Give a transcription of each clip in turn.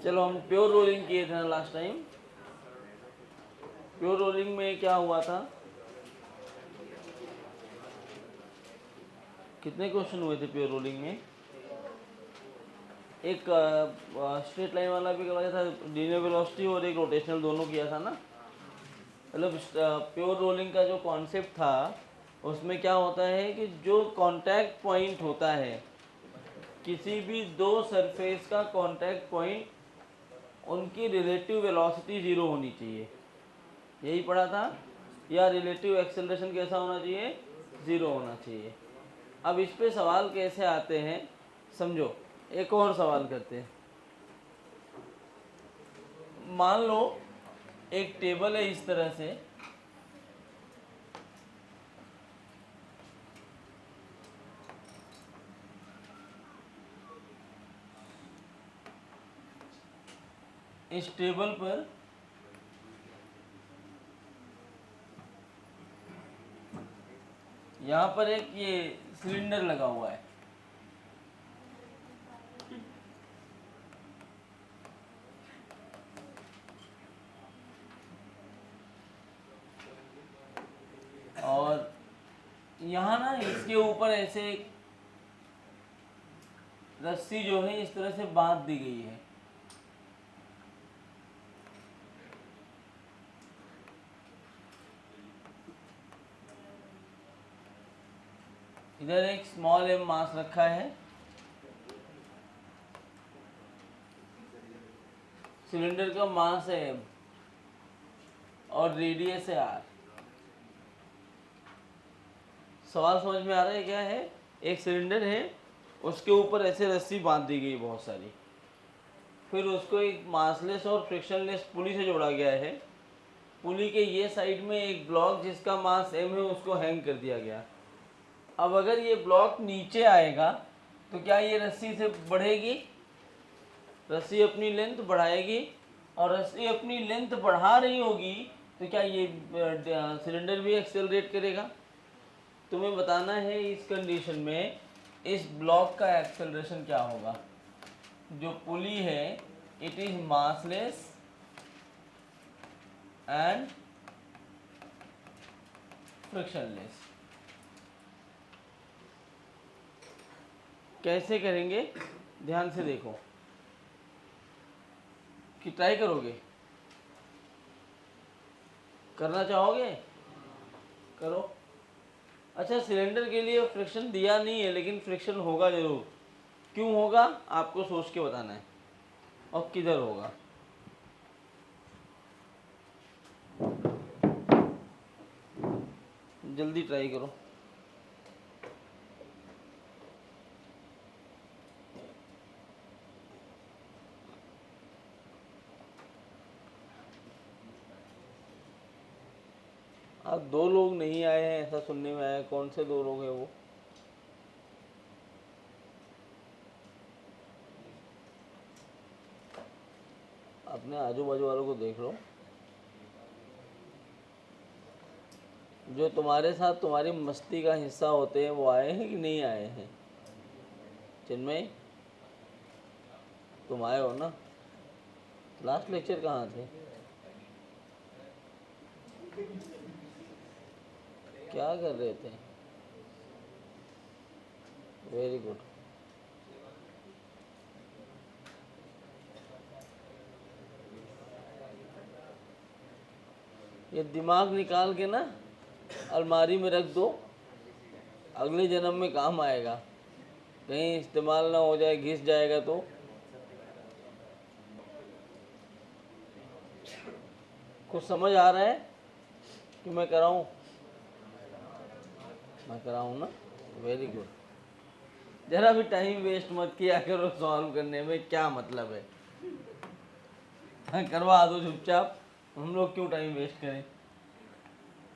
चलो हम pure rolling किए थे ना लास्ट टाइम। प्योर रोलिंग में क्या हुआ था, कितने क्वेश्चन हुए थे प्योर रोलिंग में? एक स्ट्रेट लाइन वाला भी करवाया था, लीनियर वेलोसिटी, और एक रोटेशनल दोनों किया था ना। मतलब प्योर रोलिंग का जो कॉन्सेप्ट था उसमें क्या होता है कि जो कांटेक्ट पॉइंट होता है, किसी भी दो सरफेस का कांटेक्ट पॉइंट, उनकी रिलेटिव वेलोसिटी ज़ीरो होनी चाहिए, यही पढ़ा था। या रिलेटिव एक्सेलरेशन कैसा होना चाहिए? ज़ीरो होना चाहिए। अब इस पे सवाल कैसे आते हैं समझो। एक और सवाल करते हैं। मान लो एक टेबल है इस तरह से, इस टेबल पर यहाँ पर एक ये सिलेंडर लगा हुआ है, और यहाँ ना इसके ऊपर ऐसे रस्सी जो है इस तरह से बांध दी गई है। इधर एक स्मॉल एम मास रखा है, सिलेंडर का मास है एम और रेडियस है आर। सवाल समझ में आ रहा है क्या है? एक सिलेंडर है, उसके ऊपर ऐसे रस्सी बांध दी गई बहुत सारी, फिर उसको एक मासलेस और फ्रिक्शनलेस पुली से जोड़ा गया है। पुली के ये साइड में एक ब्लॉक जिसका मास एम है उसको हैंग कर दिया गया। अब अगर ये ब्लॉक नीचे आएगा तो क्या ये रस्सी से बढ़ेगी? रस्सी अपनी लेंथ बढ़ाएगी, और रस्सी अपनी लेंथ बढ़ा रही होगी तो क्या ये सिलेंडर भी एक्सेलरेट करेगा? तुम्हें बताना है इस कंडीशन में इस ब्लॉक का एक्सेलरेशन क्या होगा। जो पुली है it is massless and frictionless. कैसे करेंगे ध्यान से देखो, कि ट्राई करोगे, करना चाहोगे? करो। अच्छा, सिलेंडर के लिए फ्रिक्शन दिया नहीं है लेकिन फ्रिक्शन होगा जरूर। क्यों होगा आपको सोच के बताना है, और किधर होगा। जल्दी ट्राई करो। आज दो लोग नहीं आए हैं ऐसा सुनने में आया, कौन से दो लोग हैं वो? अपने आजू बाजू वालों को देख लो, जो तुम्हारे साथ तुम्हारी मस्ती का हिस्सा होते हैं वो आए हैं कि नहीं आए हैं? चिन्मय, तुम आए हो ना? लास्ट लेक्चर कहाँ थे? क्या कर रहे थे? Very good. ये दिमाग निकाल के ना अलमारी में रख दो, अगले जन्म में काम आएगा। कहीं इस्तेमाल ना हो जाए, घिस जाएगा तो। कुछ समझ आ रहा है कि मैं कराऊं? मैं कराऊं ना? Very good. जरा भी टाइम वेस्ट मत किया करो सॉल्व करने में, क्या मतलब है? करवा दो चुपचाप, हम लोग क्यों टाइम वेस्ट करें।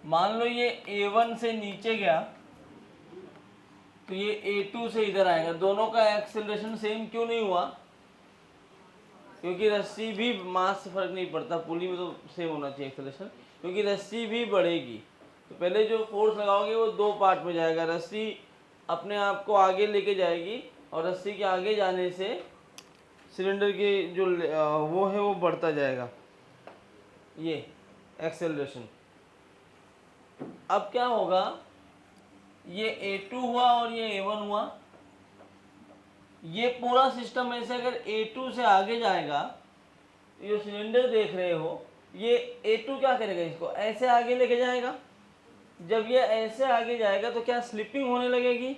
मान लो ये A1 से नीचे गया तो ये A2 से इधर आएगा। दोनों का एक्सेलरेशन सेम क्यों नहीं हुआ? क्योंकि रस्सी भी, मास से फर्क नहीं पड़ता, पुली में तो सेम होना चाहिए एक्सेलरेशन, क्योंकि रस्सी भी बढ़ेगी। तो पहले जो फोर्स लगाओगे वो दो पार्ट में जाएगा। रस्सी अपने आप को आगे लेके जाएगी, और रस्सी के आगे जाने से सिलेंडर की जो वो है वो बढ़ता जाएगा, ये एक्सेलरेशन। अब क्या होगा, ये A2 हुआ और ये A1 हुआ। ये पूरा सिस्टम ऐसे अगर A2 से आगे जाएगा, ये सिलेंडर देख रहे हो, ये A2 क्या करेगा, इसको ऐसे आगे लेके जाएगा। जब ये ऐसे आगे जाएगा तो क्या स्लिपिंग होने लगेगी,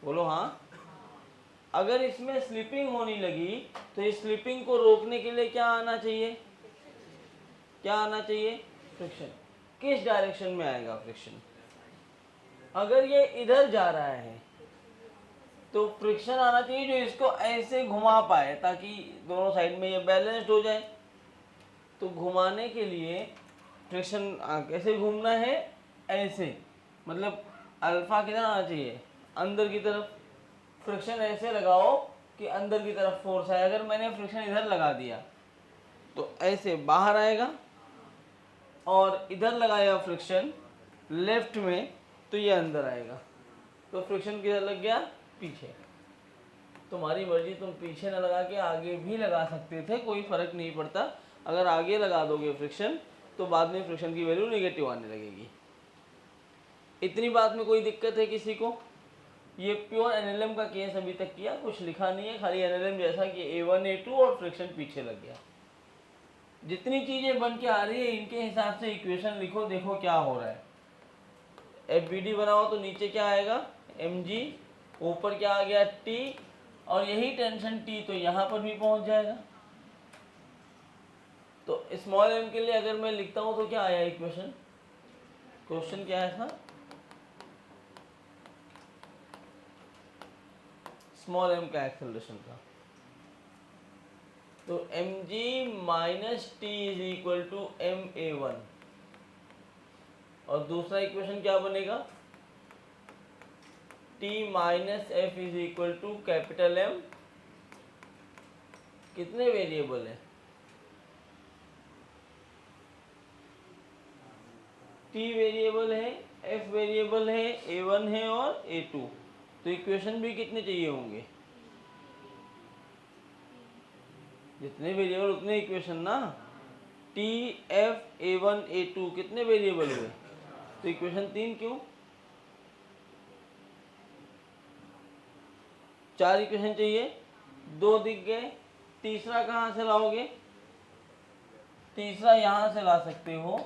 बोलो हाँ। अगर इसमें स्लिपिंग होने लगी तो इस स्लिपिंग को रोकने के लिए क्या आना चाहिए, क्या आना चाहिए, फ्रिक्शन। किस डायरेक्शन में आएगा फ्रिक्शन, अगर ये इधर जा रहा है तो फ्रिक्शन आना चाहिए जो इसको ऐसे घुमा पाए ताकि दोनों साइड में ये बैलेंस्ड हो जाए। तो घुमाने के लिए फ्रिक्शन कैसे घूमना है, ऐसे, मतलब अल्फा किधर आना चाहिए, अंदर की तरफ। फ्रिक्शन ऐसे लगाओ कि अंदर की तरफ फोर्स आए। अगर मैंने फ्रिक्शन इधर लगा दिया तो ऐसे बाहर आएगा, और इधर लगाया फ्रिक्शन लेफ्ट में तो ये अंदर आएगा। तो फ्रिक्शन किधर लग गया, पीछे। तुम्हारी मर्जी, तुम पीछे न लगा के आगे भी लगा सकते थे, कोई फर्क नहीं पड़ता। अगर आगे लगा दोगे फ्रिक्शन तो बाद में फ्रिक्शन की वैल्यू नेगेटिव आने लगेगी। इतनी बात में कोई दिक्कत है किसी को? ये प्योर एनएलएम का केस अभी तक किया, कुछ लिखा नहीं है, खाली एनएलएम जैसा कि A1 A2 और फ्रिक्शन पीछे लग गया। जितनी चीजें बन के आ रही है इनके हिसाब से इक्वेशन लिखो, देखो क्या हो रहा है। FBD बनाओ तो नीचे क्या आएगा, mg, ऊपर क्या आ गया T, और यही टेंशन T तो यहाँ पर भी पहुंच जाएगा। तो स्मॉल m के लिए अगर मैं लिखता हूँ तो क्या आया इक्वेशन, क्वेश्चन क्या है था, स्मॉल m का एक्सेलरेशन का। तो mg minus T is equal to ma1, और दूसरा इक्वेशन क्या बनेगा, t minus F is equal to capital M। कितने वेरिएबल है, t वेरिएबल है, f वेरिएबल है, A1 है और A2। तो इक्वेशन भी कितने चाहिए होंगे, जितने वेरिएबल उतने इक्वेशन ना। T, F, A1, A2 कितने वेरिएबल हुए, तो इक्वेशन 3 क्यों, 4 इक्वेशन चाहिए, 2 दिख गए। तीसरा कहाँ से लाओगे, तीसरा यहां से ला सकते हो,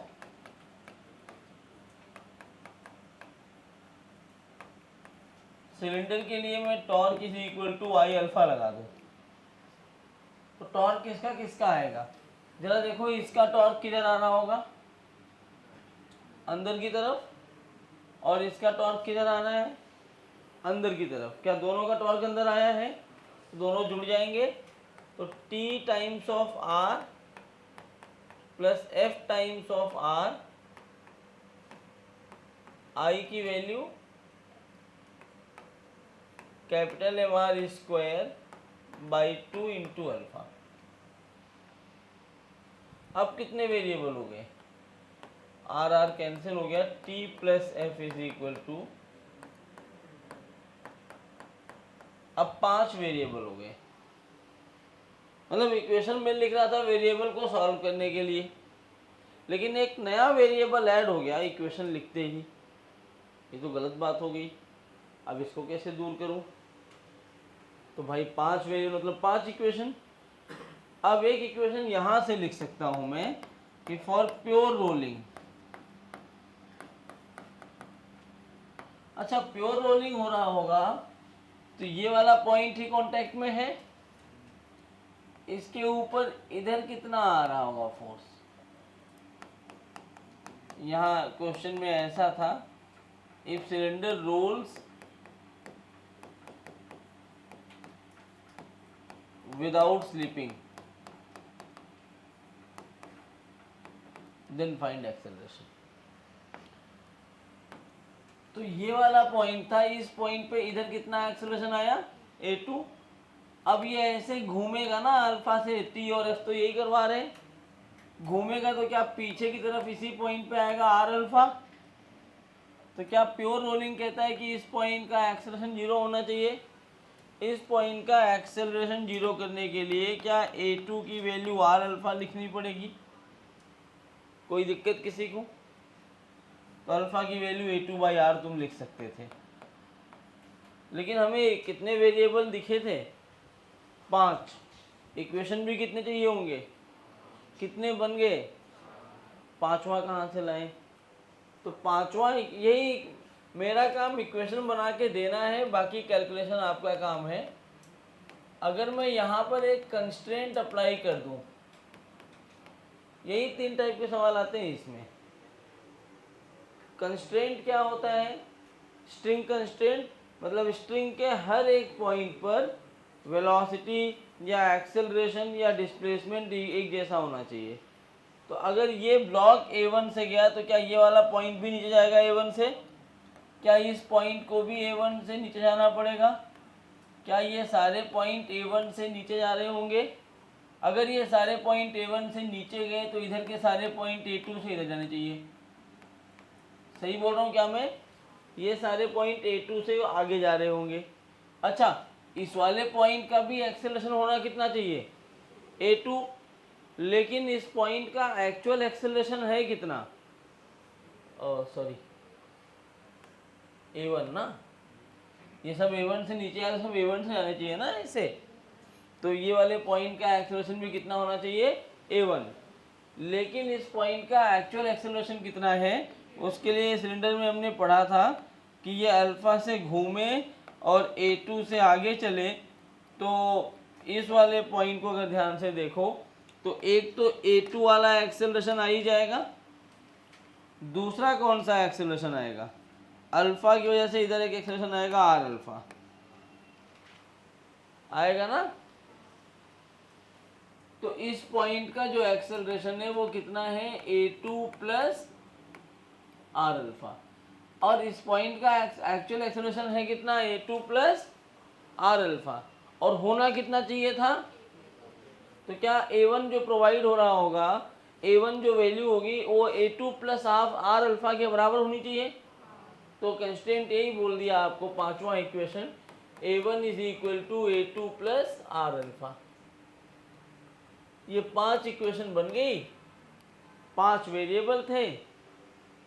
सिलेंडर के लिए मैं torque is equal to I alpha लगा दूं, तो टॉर्क किसका किसका आएगा, जरा देखो इसका टॉर्क किधर आ रहा होगा, अंदर की तरफ, और इसका टॉर्क किधर आ रहा है, अंदर की तरफ। क्या दोनों का टॉर्क अंदर आया है, दोनों जुड़ जाएंगे। तो T times of R plus F times of R, I की value capital MR square by 2 into alpha. अब कितने वेरिएबल हो गए, आर आर कैंसिल हो गया, T plus F is equal to, अब 5 वेरिएबल हो गए। मतलब इक्वेशन में लिख रहा था वेरिएबल को सॉल्व करने के लिए, लेकिन एक नया वेरिएबल ऐड हो गया इक्वेशन लिखते ही। ये तो गलत बात हो गई। अब इसको कैसे दूर करूं, तो भाई 5 वेरिएबल मतलब 5 इक्वेशन। अब एक इक्वेशन यहां से लिख सकता हूं मैं कि फॉर प्योर रोलिंग, अच्छा प्योर रोलिंग हो रहा होगा तो ये वाला पॉइंट ही कांटेक्ट में है, इसके ऊपर इधर कितना आ रहा होगा फोर्स। यहाँ क्वेश्चन में ऐसा था, if cylinder rolls without sleeping then find acceleration. तो ये वाला पॉइंट था, इस पॉइंट पे इधर कितना एक्सेलरेशन आया, A2। अब ये ऐसे घूमेगा ना अल्फा से, T और F तो यही करवा रहे, घूमेगा तो क्या पीछे की तरफ इसी पॉइंट पे आएगा R अल्फा। तो क्या प्योर रोलिंग कहता है कि इस पॉइंट का एक्सेलरेशन 0 होना चाहिए, इस पॉइंट का एक्सेलरेशन जीरो करने के लिए क्या a2 की वैल्यू r अल्फा लिखनी पड़ेगी? कोई दिक्कत किसी को? तो अल्फा की वैल्यू a2/r तुम लिख सकते थे, लेकिन हमें कितने वेरिएबल दिखे थे? 5। इक्वेशन भी कितने चाहिए होंगे? कितने बन गए? 5वां कहाँ से लाएं? तो 5वां, यही मेरा काम इक्वेशन बना के देना है, बाकी कैलकुलेशन आपका काम है। अगर मैं यहाँ पर एक कंस्ट्रेंट अप्लाई कर दूँ, यही 3 टाइप के सवाल आते हैं इसमें। कंस्ट्रेंट क्या होता है? स्ट्रिंग कंस्ट्रेंट मतलब स्ट्रिंग के हर एक पॉइंट पर वेलोसिटी या एक्सेलरेशन या डिस्प्लेसमेंट एक जैसा होना चाहिए। तो अगर ये ब्लॉक A1 से गया तो क्या ये वाला पॉइंट भी नीचे जाएगा A1 से? क्या इस पॉइंट को भी A1 से नीचे जाना पड़ेगा? क्या ये सारे पॉइंट A1 से नीचे जा रहे होंगे? अगर ये सारे पॉइंट A1 से नीचे गए तो इधर के सारे पॉइंट A2 से इधर जाने चाहिए। सही बोल रहा हूँ क्या मैं? ये सारे पॉइंट A2 से आगे जा रहे होंगे। अच्छा, इस वाले पॉइंट का भी एक्सेलरेशन होना कितना चाहिए? A2, लेकिन इस पॉइंट का एक्चुअल एक्सेलरेशन है कितना? सॉरी, A1 ना। ये सब A1 से नीचे आ रहे, सब A1 से आने चाहिए ना ऐसे। तो ये वाले पॉइंट का एक्सेलरेशन भी कितना होना चाहिए? A1। लेकिन इस पॉइंट का एक्चुअल एक्सेलरेशन कितना है? उसके लिए सिलेंडर में हमने पढ़ा था कि ये अल्फा से घूमे और A2 से आगे चले। तो इस वाले पॉइंट को अगर ध्यान से देखो तो एक तो A2 वाला एक्सेलरेशन आ ही जाएगा, दूसरा कौन सा एक्सेलरेशन आएगा? अल्फा की वजह से इधर एक एक्सेलरेशन आएगा r अल्फा, आएगा ना। तो इस पॉइंट का जो एक्सेलरेशन है वो कितना है? A2 plus r alpha. और इस पॉइंट का एक्चुअल एक्सेलरेशन है कितना? A2 plus r alpha. और होना कितना चाहिए था? तो क्या A1 जो प्रोवाइड हो रहा होगा, A1 जो वैल्यू होगी वो A2 plus half r alpha के बराबर होनी चाहिए। तो कंस्टेंट यही बोल दिया आपको, 5वां equation, A1 is equal to A2 plus r alpha. ये 5 इक्वेशन बन गई, 5 वेरिएबल थे,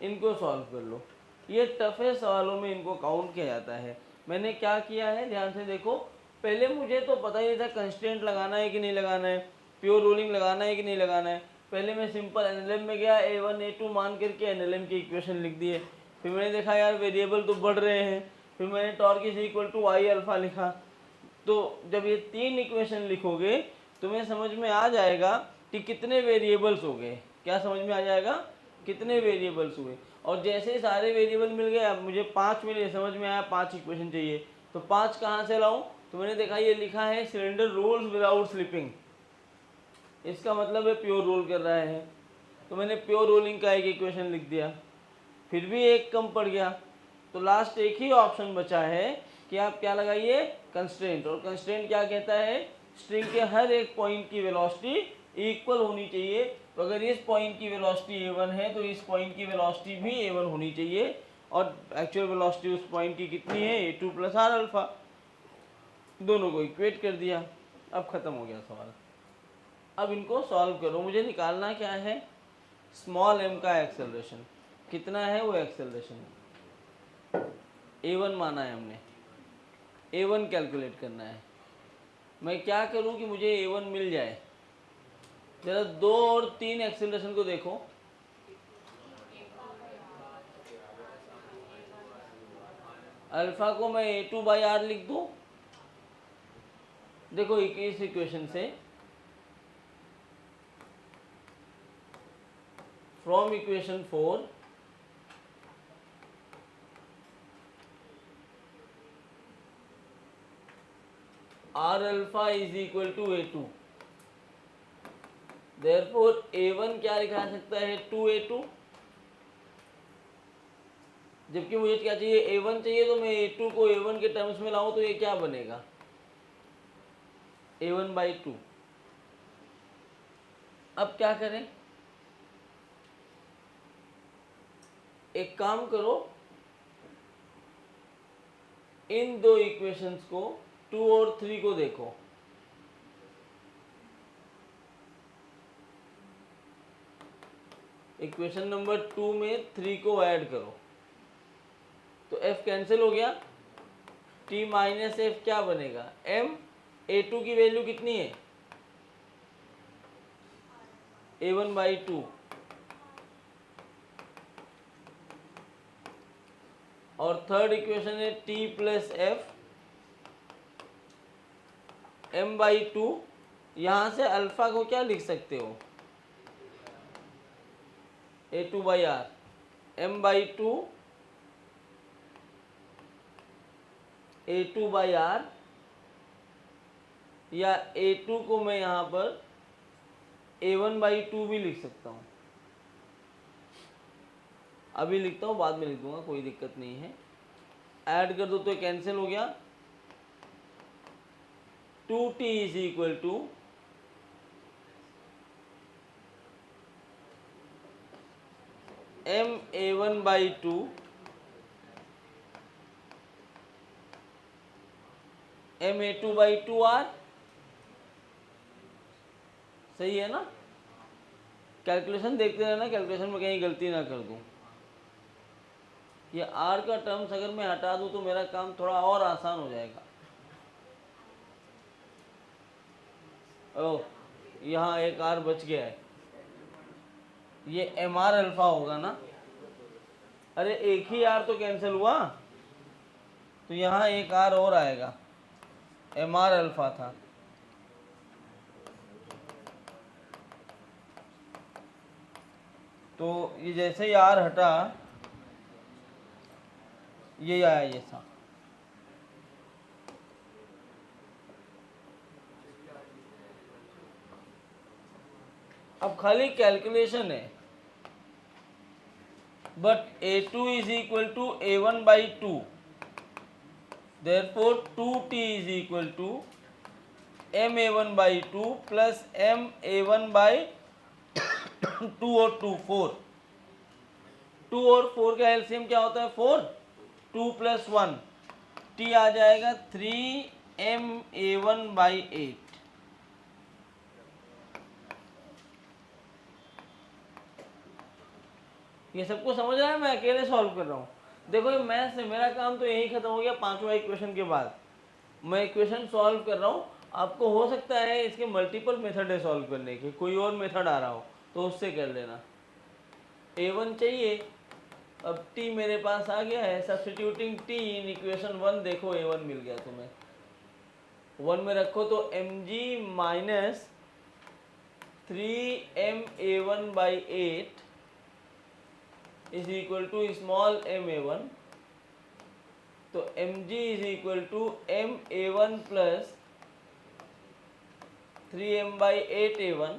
इनको सॉल्व कर लो। ये टफे सवालों में इनको काउंट किया जाता है। मैंने क्या किया है ध्यान से देखो, पहले मुझे तो पता ही नहीं था कंस्टेंट लगाना है कि नहीं लगाना है, प्योर रूलिंग लगाना है कि नहीं लगाना है। पहले मैं सिंपल एनएलएम में गया, A1 A2 मान करके एनएलएम की इक्वेशन लिख दिए। फिर मैंने देखा यार वेरिएबल तो बढ़ रहे हैं, फिर मैंने torque is equal to I alpha लिखा। तो जब ये 3 इक्वेशन लिखोगे तुम्हें समझ में आ जाएगा कि कितने वेरिएबल्स हो गए। क्या समझ में आ जाएगा? कितने वेरिएबल्स हुए। और जैसे ही सारे वेरिएबल मिल गए, अब मुझे 5 मिले, समझ में आया 5 इक्वेशन चाहिए। तो 5 कहाँ से लाऊं? तो मैंने देखा ये लिखा है सिलेंडर रोल्स विदाउट स्लिपिंग, इसका मतलब है प्योर रोल कर रहा है। तो मैंने प्योर रोलिंग का एक इक्वेशन लिख दिया, फिर भी एक कम पड़ गया। तो लास्ट एक ही ऑप्शन बचा है कि आप क्या लगाइए? कंस्ट्रेंट। और कंस्ट्रेंट क्या कहता है? स्ट्रिंग के हर एक पॉइंट की वेलोसिटी इक्वल होनी चाहिए। तो अगर इस पॉइंट की वेलोसिटी A1 है तो इस पॉइंट की वेलोसिटी भी A1 होनी चाहिए। और एक्चुअल वेलोसिटी उस पॉइंट की कितनी है? A2 plus r alpha. दोनों को इक्वेट कर दिया, अब खत्म हो गया सवाल। अब इनको सॉल्व करो। मुझे निकालना क्या है? स्मॉल m का एक्सेलरेशन कितना है? वो एक्सेलरेशन A1 माना है हमने, A1 कैलकुलेट करना है। मैं क्या करूं कि मुझे A1 मिल जाए? जरा 2 और 3 एक्सेलरेशन को देखो। अल्फा को मैं A2/r लिख दूं। देखो इस इक्वेशन से, from equation 4 r alpha is equal to A2, therefore A1 क्या लिखा सकता है? 2A2। जबकि मुझे क्या चाहिए? A1 चाहिए। तो मैं A2 को A1 के टर्म्स में लाऊं तो ये क्या बनेगा? A1/2। अब क्या करें? एक काम करो, इन दो इक्वेशंस को 2 और 3 को देखो, इक्वेशन नंबर 2 में 3 को ऐड करो तो f कैंसिल हो गया, t माइनस एफ क्या बनेगा, m, a2 की वैल्यू कितनी है, a1/2, और थर्ड इक्वेशन है t प्लस एफ m/2, यहां से अल्फा को क्या लिख सकते हो, a2/r, m/2 a2/r, या a2 को मैं यहाँ पर a1/2 भी लिख सकता हूँ, अभी लिखता हूँ बाद में लिख दूंगा, कोई दिक्कत नहीं है। ऐड कर दो तो कैंसिल हो गया, 2t is equal to m a1/2 m a2/2r, सही है ना। कैलकुलेशन देखते रहना, कैलकुलेशन में कहीं गलती ना कर दूं। ये r का टर्म्स अगर मैं हटा दूं तो मेरा काम थोड़ा और आसान हो जाएगा। ओह, यहाँ एक r बच गया है, ये mr अल्फा होगा ना, अरे एक ही r तो कैंसिल हुआ, तो यहाँ एक r और आएगा, mr अल्फा था, तो ये जैसे ही r हटा ये आया जैसा। अब खाली कैलकुलेशन है, but a2 is equal to a1/2, therefore 2t is equal to m a1/2 plus m a1/2 और 2 4, 2 और 4 का एलसीएम क्या होता है 4, 2 + 1, t आ जाएगा 3m a1/8। ये सबको समझ रहा है, मैं अकेले सॉल्व कर रहा हूँ। देखो ये मैथ्स से मेरा काम तो यही खत्म हो गया, 5वां इक्वेशन के बाद मैं इक्वेशन सॉल्व कर रहा हूँ। आपको हो सकता है इसके मल्टीपल मेथड है सॉल्व करने के, कोई और मेथड आ रहा हो तो उससे कर लेना। a1 चाहिए, अब t मेरे पास आ गया है, सब्स्टिट्यूटिंग t इन इक्वेशन 1, देखो a1 मिल गया तुम्हें, 1 में रखो तो mg minus 3m a1/8 is equal to small m a1, तो mg is equal to m a1 plus 3m/8 a1,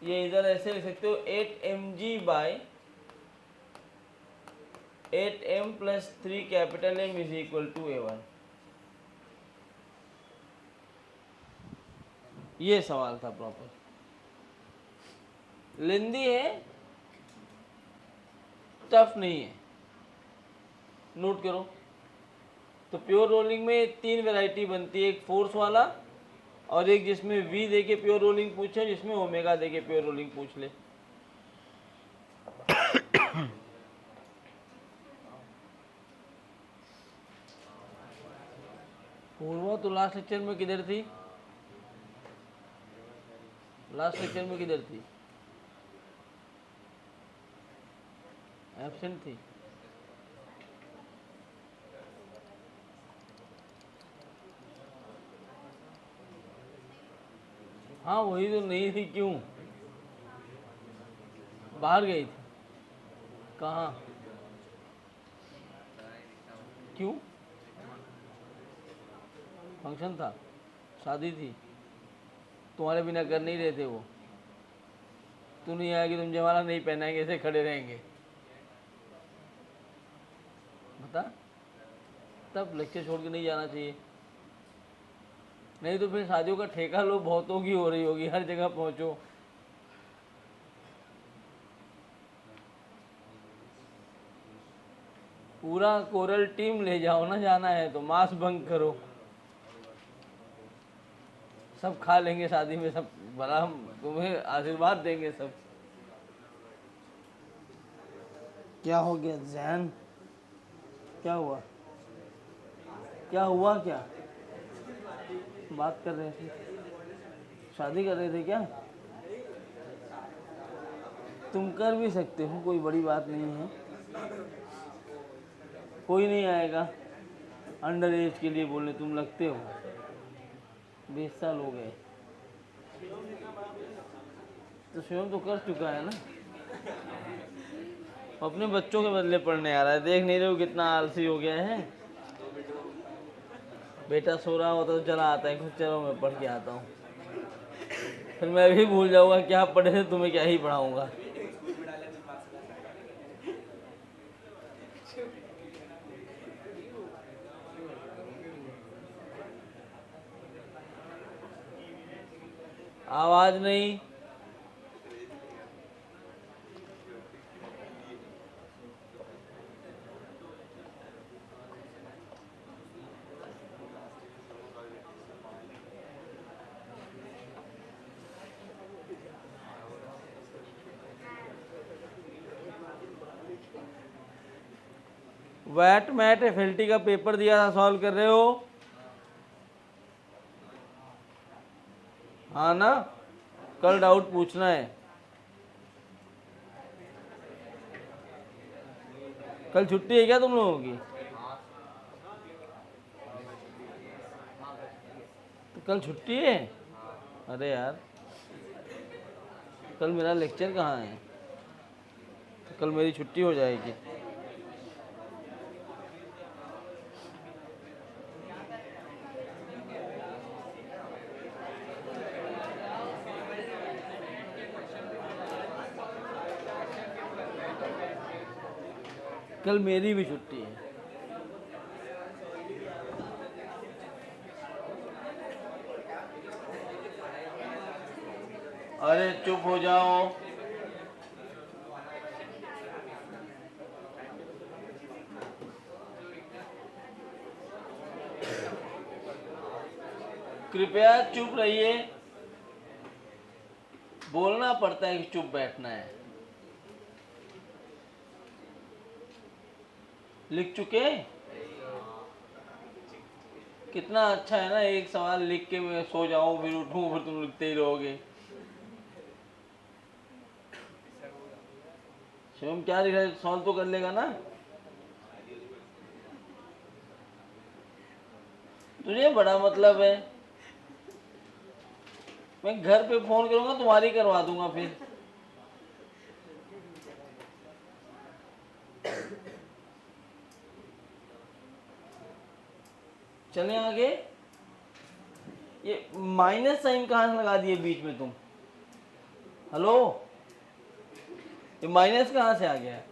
ये इधर ऐसे लिख सकते हो 8mg/8m plus 3 capital M is equal to a1। ये सवाल था प्रॉपर, लेंदी है, टफ नहीं है, नोट करो। तो प्योर रोलिंग में 3 वैरायटी बनती है, एक फोर्स वाला और एक जिसमें V दे के प्योर रोलिंग पूछे, जिसमें ओमेगा दे के प्योर रोलिंग पूछ ले। पूर्वा तो लास्ट लेक्चर में किधर थी, लास्ट लेक्चर में किधर थी, एब्सेंट थी। हाँ वही तो नहीं थी, क्यों बाहर गई थी, कहाँ, क्यों, फंक्शन था, शादी थी, तुम्हारे बिना कर नहीं रहे थे वो, तू नहीं आएगी, तुम जमाना नहीं पहनाएंगे, ऐसे खड़े रहेंगे, बता, तब लेक्चर छोड़ के नहीं जाना चाहिए, नहीं तो फिर शादियों का ठेका लो, बहुतों की हो रही होगी, हर जगह पहुंचो। पूरा कोरल टीम ले जाओ ना, जाना है तो मास बंक करो, सब खा लेंगे शादी में, सब भला हम तुम्हें आशीर्वाद देंगे सब। क्या हो गया जैन, क्या हुआ, क्या हुआ, क्या बात कर रहे थे, शादी कर रहे थे क्या? तुम कर भी सकते हो, कोई बड़ी बात नहीं है, कोई नहीं आएगा अंडर एज के लिए बोलने, तुम लगते हो 20 साल हो गए तो स्वयं तो कर चुका है ना। अपने बच्चों के बदले पढ़ने आ रहा है, देख नहीं रहे हो कितना आलसी हो गया है। बेटा सो रहा होता तो चला आता है खुद, चलो मैं पढ़ के आता हूँ, फिर मैं भी भूल जाऊंगा क्या पढ़े थे, तुम्हें क्या ही पढ़ाऊंगा। आवाज नहीं, वैट मैट एफएलटी का पेपर दिया था, सॉल्व कर रहे हो? हाँ ना, कल डाउट पूछना है। कल छुट्टी है क्या तुम लोगों की? तो कल छुट्टी है? अरे यार, कल मेरा लेक्चर कहाँ है, तो कल मेरी छुट्टी हो जाएगी। कल मेरी भी छुट्टी है। अरे चुप हो जाओ, कृपया चुप रहिए, बोलना पड़ता है कि चुप बैठना है। लिख चुके? कितना अच्छा है ना, एक सवाल लिख के मैं सो जाऊं फिर उठूं फिर तुम लिखते ही रहोगे। शिवम क्या लिखा है, सॉल्व तो कर लेगा ना? तुझे बड़ा मतलब है, मैं घर पे फोन करूंगा तुम्हारी करवा दूंगा फिर। चले आगे। ये माइनस साइन कहाँ से लगा दिए बीच में तुम? हेलो, ये माइनस कहाँ से आ गया है?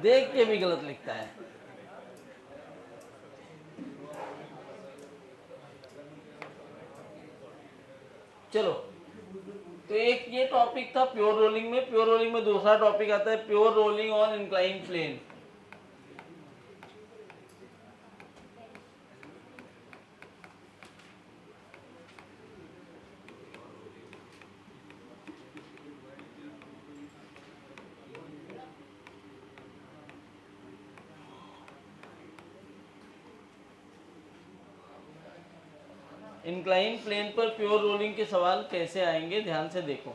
देख के भी गलत लिखता है। चलो, तो एक ये टॉपिक था प्योर रोलिंग में। प्योर रोलिंग में दूसरा टॉपिक आता है pure rolling on incline plane. Incline plane पर प्योर रोलिंग के सवाल कैसे आएंगे, ध्यान से देखो।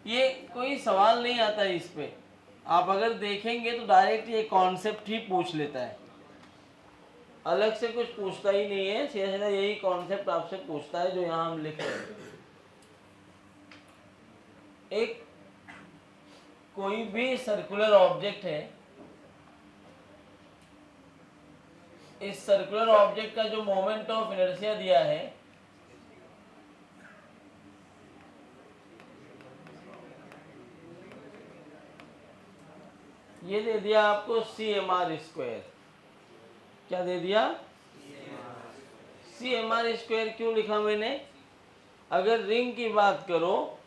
ये कोई सवाल नहीं आता है इस पे, आप अगर देखेंगे तो डायरेक्ट ये कॉन्सेप्ट ही पूछ लेता है, अलग से कुछ पूछता ही नहीं है, सीधा सीधा यही कॉन्सेप्ट आपसे पूछता है जो यहाँ हम लिख रहे हैं। एक कोई भी सर्कुलर ऑब्जेक्ट है, इस सर्कुलर ऑब्जेक्ट का जो मोमेंट ऑफ इनर्शिया दिया है ये दे दिया आपको CMR²। क्या दे दिया? सी एम आर स्क्वायर क्यों लिखा मैंने? अगर रिंग की बात करो,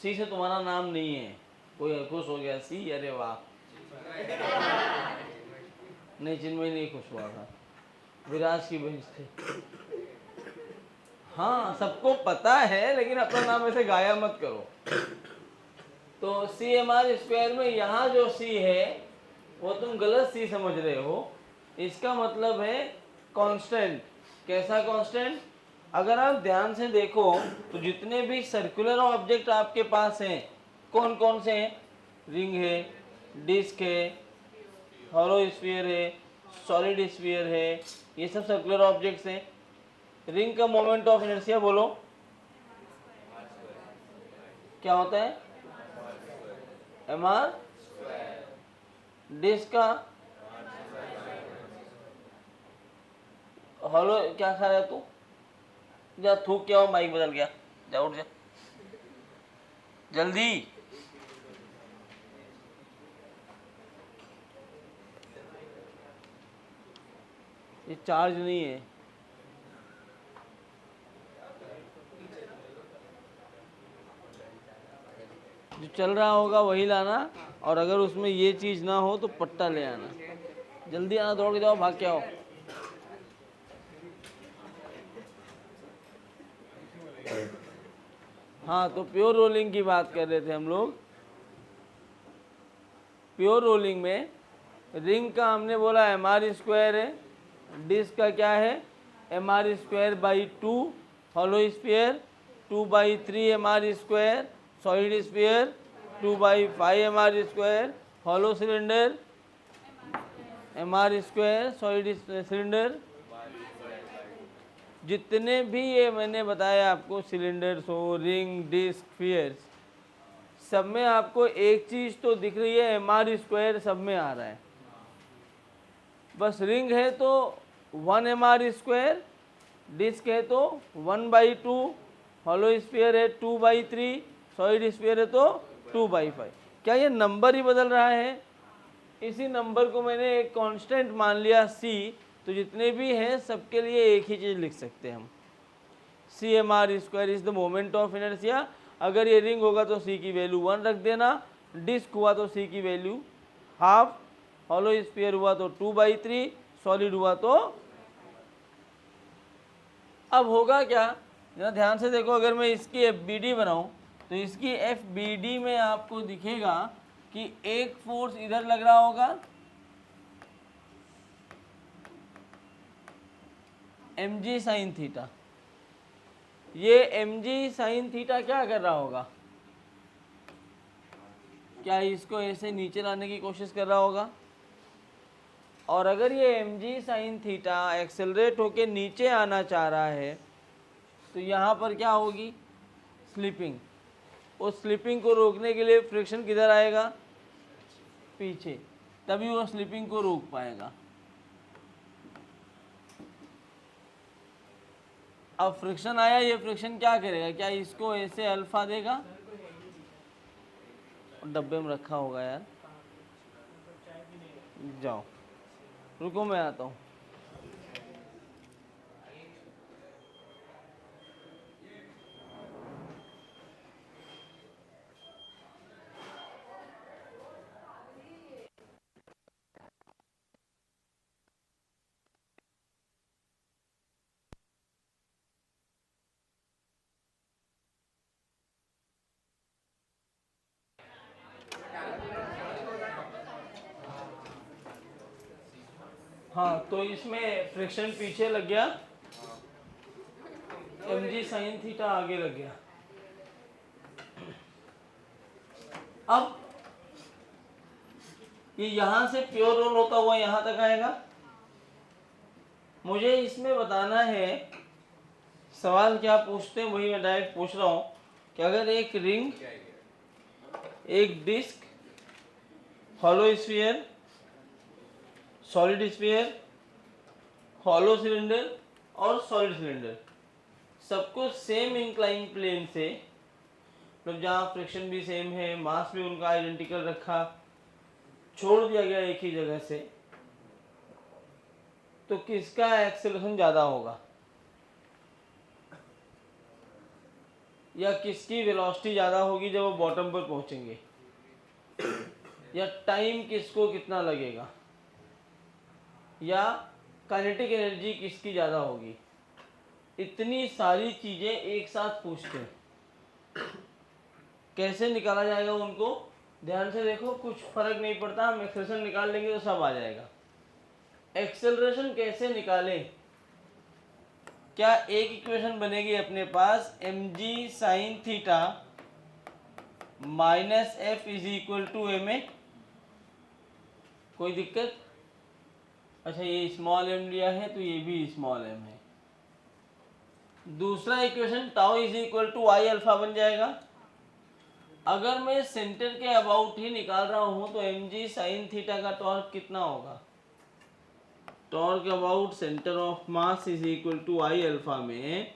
सी से तुम्हारा नाम नहीं है, कोई खुश हो गया सी, अरे वाह। नहीं, चिन्मय नहीं खुश हुआ था, विराज की बेंच थे। हाँ, सबको पता है, लेकिन अपना नाम ऐसे गाया मत करो। तो सी एम आर स्क्वायर में यहाँ जो सी है वो तुम गलत सी समझ रहे हो। इसका मतलब है कांस्टेंट। कैसा कांस्टेंट? अगर आप ध्यान से देखो तो जितने भी सर्कुलर ऑब्जेक्ट आपके पास हैं, कौन कौन से हैं? रिंग है, डिस्क है, हॉलो स्फीयर है, सॉलिड स्फीयर है, ये सब सर्कुलर ऑब्जेक्ट्स हैं। रिंग का मोमेंट ऑफ इनर्शिया बोलो क्या होता है? M R. डिस्क का हॉलो, क्या खा रहा है तू? जा थूक क्या हो, माइक बदल गया, जा उठ जा जल्दी। ये चार्ज नहीं है। जो चल रहा होगा वही लाना, और अगर उसमें ये चीज़ ना हो तो पट्टा ले आना। जल्दी आना, दौड़ के जाओ, भाग के आओ। हाँ, तो प्योर रोलिंग की बात कर रहे थे हम लोग। प्योर रोलिंग में रिंग का हमने बोला एम आर स्क्वायर है, डिस्क का क्या है? M R square by 2, hollow sphere 2/3 M R square, solid sphere 2/5 M R square, hollow cylinder M R square, solid cylinder. जितने भी ये मैंने बताया आपको, सिलेंडर्स हो, रिंग, डिस्क, स्फीयर्स, सब में आपको एक चीज़ तो दिख रही है, एम आर स्क्वायर सब में आ रहा है। बस रिंग है तो 1 एम आर स्क्वायर, डिस्क है तो 1/2, हॉलो स्फीयर है 2/3, सॉलिड स्फीयर है तो 2/5। क्या ये नंबर ही बदल रहा है? इसी नंबर को मैंने एक कांस्टेंट मान लिया सी, तो जितने भी हैं सबके लिए एक ही चीज़ लिख सकते हैं हम, C M R square is the moment of inertia. अगर ये रिंग होगा तो सी की वैल्यू 1 रख देना, डिस्क हुआ तो सी की वैल्यू हाफ, हॉलो स्फीयर हुआ तो 2/3, सॉलिड हुआ तो। अब होगा क्या, जरा ध्यान से देखो, अगर मैं इसकी एफ बी डी बनाऊँ तो इसकी एफ बी डी में आपको दिखेगा कि एक फोर्स इधर लग रहा होगा, एम जी साइन थीटा। ये एम जी साइन थीटा क्या कर रहा होगा? क्या इसको ऐसे नीचे लाने की कोशिश कर रहा होगा? और अगर ये M G sine theta accelerate होके नीचे आना चाह रहा है तो यहाँ पर क्या होगी? स्लिपिंग। उस स्लिपिंग को रोकने के लिए फ्रिक्शन किधर आएगा? पीछे, तभी वो स्लिपिंग को रोक पाएगा। अब फ्रिक्शन आया, ये फ्रिक्शन क्या करेगा? क्या इसको ऐसे अल्फा देगा? डब्बे में रखा होगा यार, जाओ रुको मैं आता हूँ। हाँ, तो इसमें फ्रिक्शन पीछे लग गया, एम जी साइन थीटा आगे लग गया। अब ये यहाँ से प्योर रोल होता हुआ यहाँ तक आएगा। मुझे इसमें बताना है, सवाल क्या पूछते हैं वही मैं डायरेक्ट पूछ रहा हूँ, कि अगर एक रिंग, एक disc, hollow sphere, solid sphere, hollow cylinder और सॉलिड सिलेंडर, सबको सेम इंक्लाइन प्लेन से, मतलब जहाँ फ्रिक्शन भी सेम है, मास भी उनका आइडेंटिकल रखा, छोड़ दिया गया एक ही जगह से, तो किसका एक्सेलरेशन ज़्यादा होगा, या किसकी वेलोसिटी ज़्यादा होगी जब वो बॉटम पर पहुंचेंगे, या टाइम किसको कितना लगेगा, या काइनेटिक एनर्जी किसकी ज़्यादा होगी। इतनी सारी चीज़ें एक साथ पूछते हैं। कैसे निकाला जाएगा उनको ध्यान से देखो, कुछ फर्क नहीं पड़ता, हम एक्सेलरेशन निकाल लेंगे तो सब आ जाएगा। एक्सेलरेशन कैसे निकालें, क्या एक इक्वेशन बनेगी अपने पास, mg sin theta minus F is equal to ma। कोई दिक्कत? अच्छा, ये स्मॉल m लिया है तो ये भी स्मॉल m है। दूसरा equation tau is equal to I alpha बन जाएगा। अगर मैं सेंटर के अबाउट ही निकाल रहा हूं तो mg sin थीटा का टॉर्क कितना होगा, torque about centre of mass is equal to I alpha में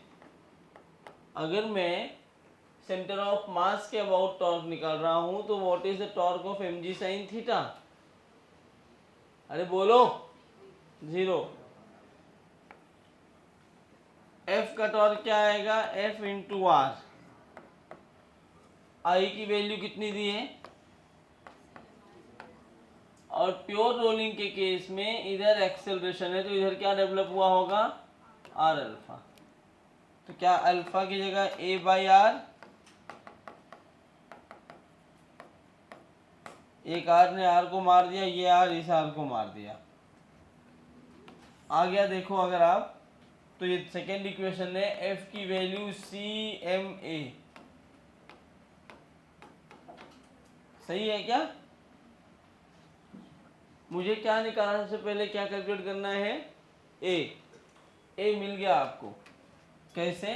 अगर मैं सेंटर ऑफ मास के अबाउट टॉर्क निकाल रहा हूं तो what is the torque of mg sin theta, अरे बोलो, 0। F का टॉर्क क्या आएगा, F इंटू आर। आई की वैल्यू कितनी दी है, और प्योर रोलिंग के केस में इधर एक्सेलरेशन है तो इधर क्या डेवलप हुआ होगा, आर अल्फा। तो क्या अल्फा की जगह a बाई आर, एक आर ने आर को मार दिया, ये आर इस आर को मार दिया, आ गया। देखो अगर आप तो ये सेकेंड इक्वेशन है, f की वैल्यू CMA, सही है क्या। मुझे क्या निकालना, सबसे पहले क्या कैलकुलेट करना है, ए मिल गया आपको। कैसे,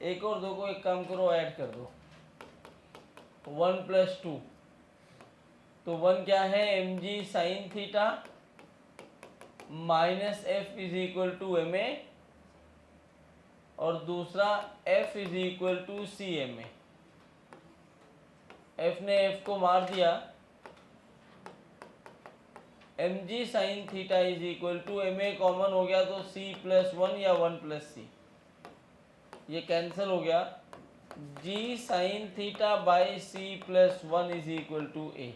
एक और दो को एक काम करो, ऐड कर दो, 1 + 2, तो 1 क्या है, mg sin theta minus F is equal to ma, और दूसरा f is equal to CMA। f ने f को मार दिया, mg sin theta is equal to ma common हो गया तो c + 1 या 1 + c, ये कैंसिल हो गया, g sin theta by c + 1 is equal to a।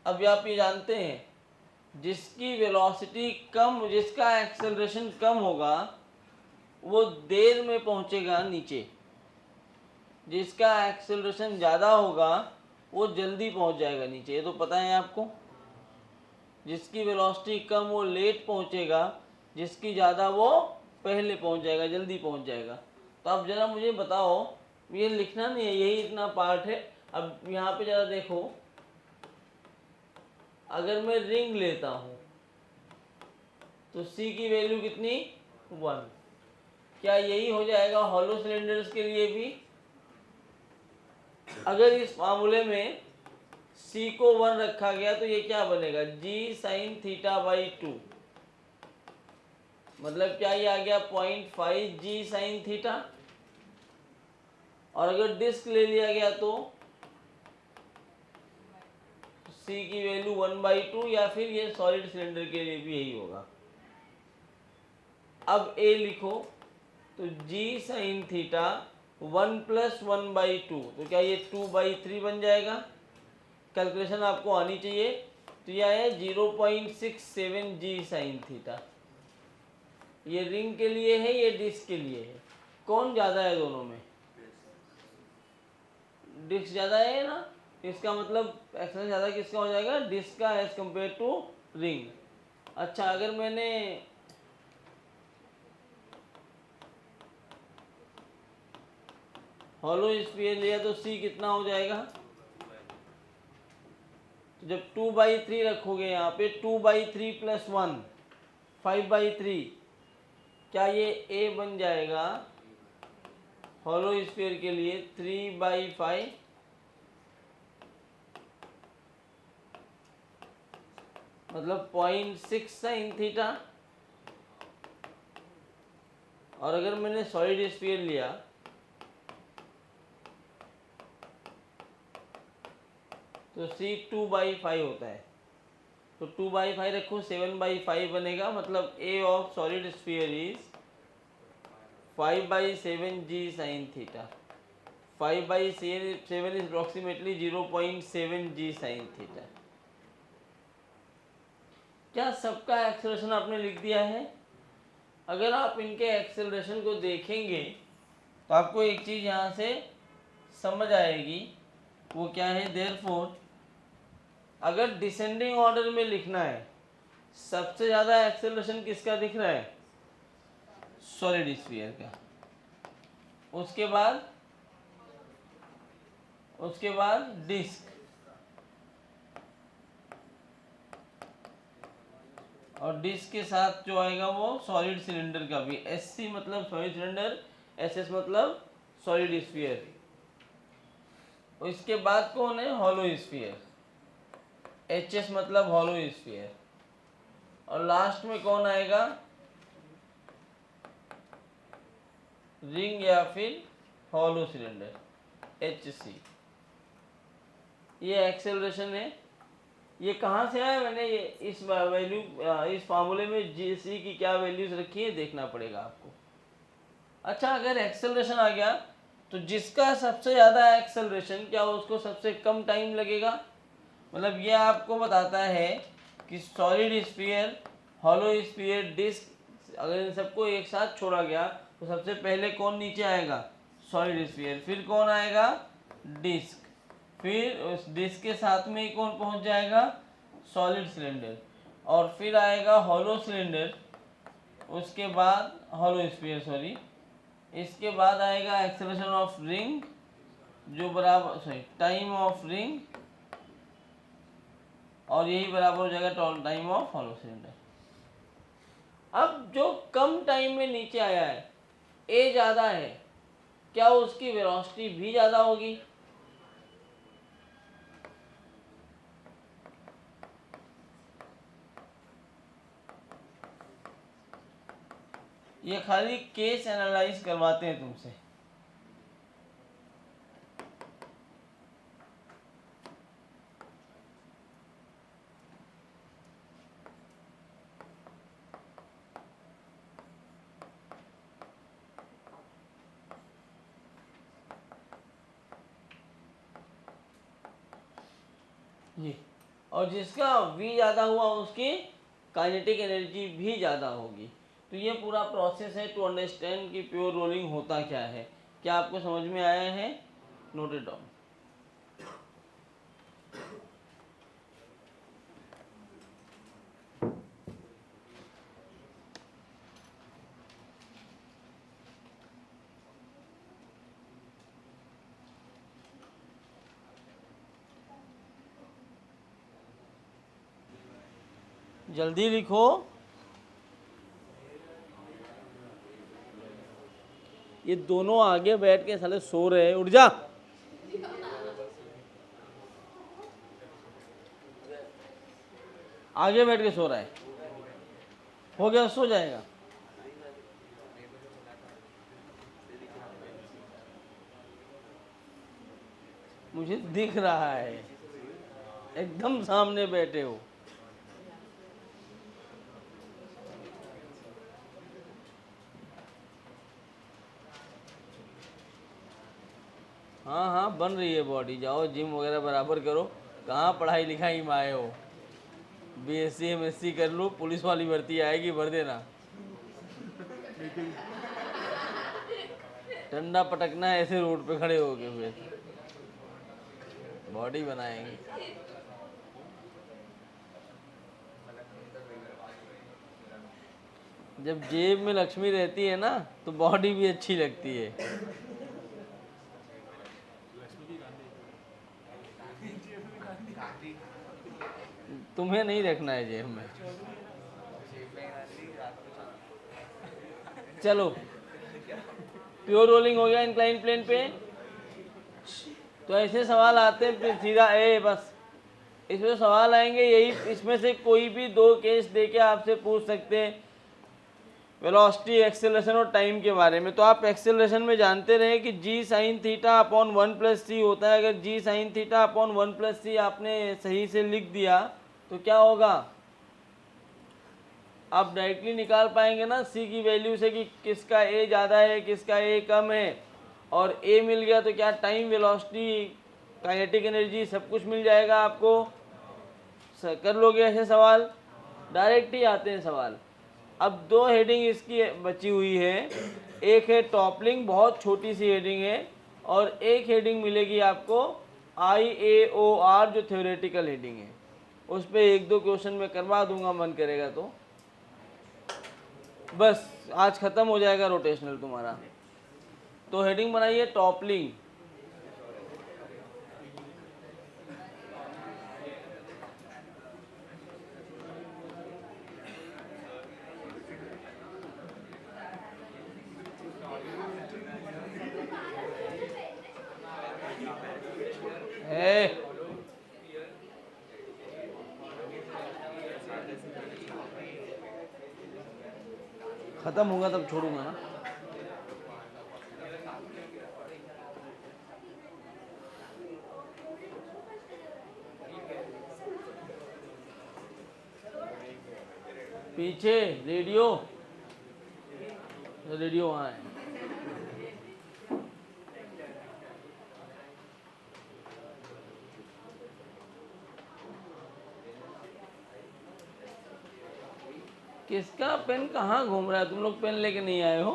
अब आप ये जानते हैं जिसकी वेलोसिटी कम, जिसका एक्सेलरेशन कम होगा वो देर में पहुंचेगा नीचे, जिसका एक्सेलरेशन ज़्यादा होगा वो जल्दी पहुंच जाएगा नीचे, ये तो पता है आपको। जिसकी वेलोसिटी कम वो लेट पहुंचेगा, जिसकी ज़्यादा वो पहले पहुंच जाएगा, जल्दी पहुंच जाएगा। तो अब ज़रा मुझे बताओ, ये लिखना नहीं है, यही इतना पार्ट है। अब यहाँ पे ज़रा देखो, अगर मैं रिंग लेता हूँ तो C की वैल्यू कितनी, 1। क्या यही हो जाएगा हॉलो सिलेंडर्स के लिए भी। अगर इस मामले में C को 1 रखा गया तो ये क्या बनेगा, g sin थीटा बाई 2, मतलब क्या ये आ गया 0.5 g sin थीटा। और अगर डिस्क ले लिया गया तो C की वैल्यू 1/2, या फिर ये सॉलिड सिलेंडर के लिए भी यही होगा। अब A लिखो तो g sin थीटा 1 + 1/2, तो क्या ये 2/3 बन जाएगा। कैलकुलेशन आपको आनी चाहिए, तो यह है 0.67 g sin थीटा। ये रिंग के लिए है, ये डिस्क के लिए है, कौन ज़्यादा है दोनों में, डिस्क ज़्यादा है ना। इसका मतलब एक्सेलरेशन ज़्यादा किसका हो जाएगा, डिस्क का एज कंपेयर टू रिंग। अच्छा, अगर मैंने हॉलो स्फीयर लिया तो C कितना हो जाएगा, तो जब 2/3 रखोगे यहाँ पे 2/3 + 1 5/3, क्या ये A बन जाएगा हॉलो स्फीयर के लिए 3/5, मतलब 0.6 sin थीटा। और अगर मैंने सॉलिड स्फीयर लिया तो C 2/5 होता है, तो 2/5 रखो, 7/5 बनेगा, मतलब A of solid sphere is 5/7 g sin theta. 5/7 is approximately 0.7 g sin theta. क्या सबका एक्सेलरेशन आपने लिख दिया है? अगर आप इनके एक्सेलरेशन को देखेंगे तो आपको एक चीज़ यहाँ से समझ आएगी, वो क्या है, देयरफॉर अगर डिसेंडिंग ऑर्डर में लिखना है, सबसे ज़्यादा एक्सेलरेशन किसका दिख रहा है? सॉलिड स्फीयर का। उसके बाद डिस्क, और डिस्क के साथ जो आएगा वो सॉलिड सिलेंडर का भी। SC मतलब सॉलिड सिलेंडर, SS मतलब सॉलिड स्फीयर। इसके बाद कौन है? हॉलो स्फीयर, HS मतलब हॉलो स्फीयर। और लास्ट में कौन आएगा? रिंग या फिर हॉलो सिलेंडर, HC। ये एक्सेलरेशन है। ये कहाँ से आया? मैंने ये इस वैल्यू, इस फार्मूले में GC की क्या वैल्यूज रखी है देखना पड़ेगा आपको। अच्छा, अगर एक्सेलरेशन आ गया तो जिसका सबसे ज़्यादा एक्सेलरेशन, क्या उसको सबसे कम टाइम लगेगा? मतलब ये आपको बताता है कि solid sphere, hollow sphere, disc, अगर इन सबको एक साथ छोड़ा गया तो सबसे पहले कौन नीचे आएगा? Solid sphere. फिर कौन आएगा? डिस्क। फिर उस डिस्क के साथ में ही कौन पहुंच जाएगा? Solid cylinder. और फिर आएगा हॉलो सिलेंडर, उसके बाद हॉलो स्फीयर, सॉरी। इसके बाद आएगा एक्सेलरेशन ऑफ रिंग, जो बराबर, सॉरी, टाइम ऑफ रिंग, और यही बराबर हो जाएगा टाइम ऑफ हॉलो सिलेंडर। अब जो कम टाइम में नीचे आया है, A ज़्यादा है, क्या उसकी वेलोसिटी भी ज़्यादा होगी? ये खाली केस एनालाइज करवाते हैं तुमसे। जी, और जिसका V ज़्यादा हुआ उसकी काइनेटिक एनर्जी भी ज़्यादा होगी। तो ये पूरा प्रोसेस है टू अंडरस्टैंड कि प्योर रोलिंग होता क्या है। क्या आपको समझ में आया है? Note it down. जल्दी लिखो। ये दोनों आगे बैठ के साले सो रहे हैं, उठ जा। आगे बैठ के सो रहा है, हो गया, सो जाएगा। मुझे दिख रहा है, एकदम सामने बैठे हो। हाँ हाँ, बन रही है बॉडी, जाओ जिम वगैरह बराबर करो। कहाँ पढ़ाई लिखाई में आए हो? BSc MSc कर लो, पुलिस वाली भर्ती आएगी, भर देना। डंडा पटकना है ऐसे रोड पे खड़े होके, फिर बॉडी बनाएंगे। जब जेब में लक्ष्मी रहती है ना तो बॉडी भी अच्छी लगती है। तुम्हें नहीं रखना है जेब में। चलो, प्योर रोलिंग हो गया इंक्लाइन प्लेन पे। तो ऐसे सवाल आते हैं फिर सीधा बस इसमें सवाल आएंगे यही, इसमें से कोई भी दो केस देके आपसे पूछ सकते हैं। वेलोसिटी, एक्सेलरेशन और टाइम के बारे में। तो आप एक्सेलरेशन में जानते रहे कि जी साइन थीटा अपॉन 1+c होता है। अगर जी साइन थीटा अपॉन 1+c आपने सही से लिख दिया तो क्या होगा, आप डायरेक्टली निकाल पाएंगे ना c की वैल्यू से कि किसका a ज़्यादा है किसका a कम है। और a मिल गया तो क्या टाइम, वेलोसिटी, काइनेटिक एनर्जी सब कुछ मिल जाएगा आपको। कर लोगे ऐसे सवाल, डायरेक्ट ही आते हैं सवाल। अब दो हेडिंग इसकी बची हुई है, एक है टॉपलिंग, बहुत छोटी सी हेडिंग है, और एक हेडिंग मिलेगी आपको IAOR जो थ्योरेटिकल हेडिंग है। उस पर एक दो क्वेश्चन मैं करवा दूंगा मन करेगा तो। बस आज ख़त्म हो जाएगा रोटेशनल तुम्हारा। तो हेडिंग बनाइए टॉपलिंग। ख़त्म होगा तब छोड़ूंगा ना। पीछे रेडियो, रेडियो वहाँ है। किसका पेन कहाँ घूम रहा है, तुम लोग पेन लेके नहीं आए हो।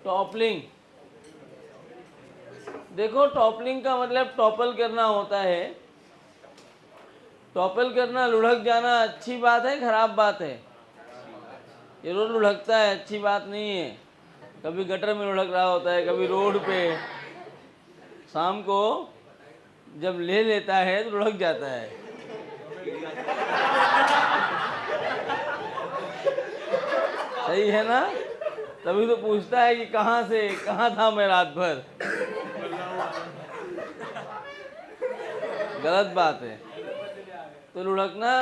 टॉपलिंग, देखो टॉपलिंग का मतलब टॉपल करना होता है। टॉपल करना, लुढ़क जाना अच्छी बात है खराब बात है। ये रोड लुढ़कता है, अच्छी बात नहीं है। कभी गटर में लुढ़क रहा होता है, कभी रोड पे। शाम को जब ले लेता है तो लुढ़क जाता है। सही है ना। तभी तो पूछता है कि कहाँ से, कहाँ था मैं रात भर। गलत बात है, तो लुढ़कना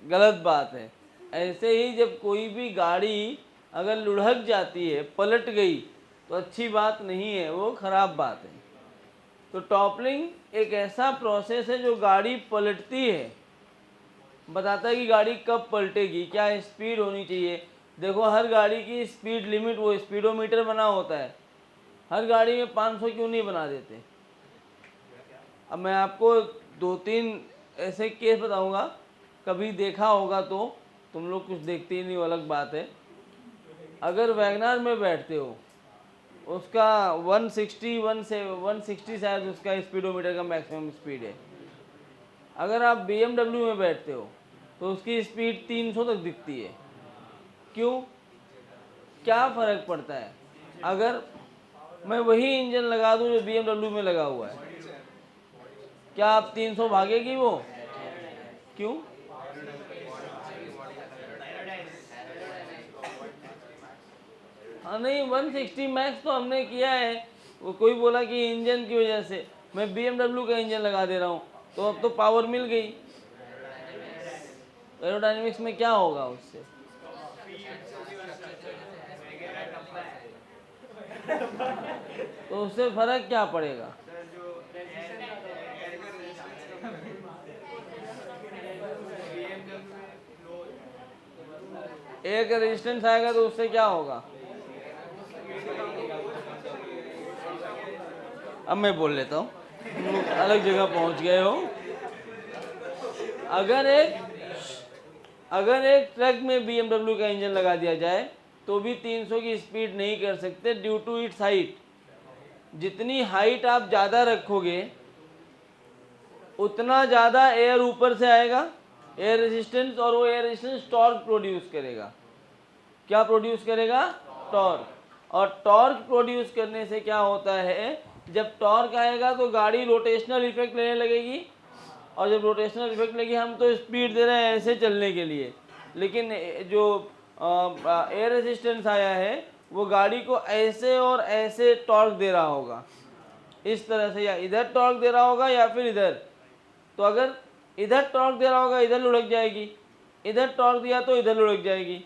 गलत बात है। ऐसे ही जब कोई भी गाड़ी अगर लुढ़क जाती है, पलट गई, तो अच्छी बात नहीं है, वो खराब बात है। तो टॉपलिंग एक ऐसा प्रोसेस है जो गाड़ी पलटती है, बताता है कि गाड़ी कब पलटेगी, क्या स्पीड होनी चाहिए। देखो हर गाड़ी की स्पीड लिमिट, वो स्पीडोमीटर बना होता है। हर गाड़ी में 500 क्यों नहीं बना देते। अब मैं आपको 2-3 ऐसे केस बताऊंगा, कभी देखा होगा तो। तुम लोग कुछ देखते ही नहीं, वो अलग बात है। अगर वैगनार में बैठते हो, उसका 160 शायद उसका स्पीडोमीटर का मैक्सिमम स्पीड है। अगर आप BMW में बैठते हो तो उसकी स्पीड 300 तक दिखती है। क्यों, क्या फ़र्क पड़ता है। अगर मैं वही इंजन लगा दूं जो BMW में लगा हुआ है, क्या आप 300 भागेगी वो। क्यों, हाँ नहीं, 160 मैक्स तो हमने किया है। वो कोई बोला कि इंजन की वजह से, मैं BMW का इंजन लगा दे रहा हूँ, तो अब तो पावर मिल गई। एरोडायनेमिक्स में क्या होगा उससे। तो उससे फर्क क्या पड़ेगा। एयर का रेजिस्टेंस आएगा तो उससे क्या होगा। अब मैं बोल लेता हूँ, तुम लोग अलग जगह पहुँच गए हो। अगर एक ट्रक में BMW का इंजन लगा दिया जाए तो भी 300 की स्पीड नहीं कर सकते, ड्यू टू इट्स हाइट। जितनी हाइट आप ज़्यादा रखोगे उतना ज़्यादा एयर ऊपर से आएगा, एयर रेजिस्टेंस, और वो एयर रेजिस्टेंस टॉर्क प्रोड्यूस करेगा। क्या प्रोड्यूस करेगा, टॉर्क। और टॉर्क प्रोड्यूस करने से क्या होता है, जब टॉर्क आएगा तो गाड़ी रोटेशनल इफेक्ट लेने लगेगी, और जब रोटेशनल इफेक्ट लगेगी, हम तो स्पीड दे रहे हैं ऐसे चलने के लिए, लेकिन जो एयर रेजिस्टेंस आया है वो गाड़ी को ऐसे और ऐसे टॉर्क दे रहा होगा, इस तरह से, या इधर टॉर्क दे रहा होगा या फिर इधर। तो अगर इधर टॉर्क दे रहा होगा इधर लुढ़क जाएगी, इधर टॉर्क दिया तो इधर लुढ़क जाएगी।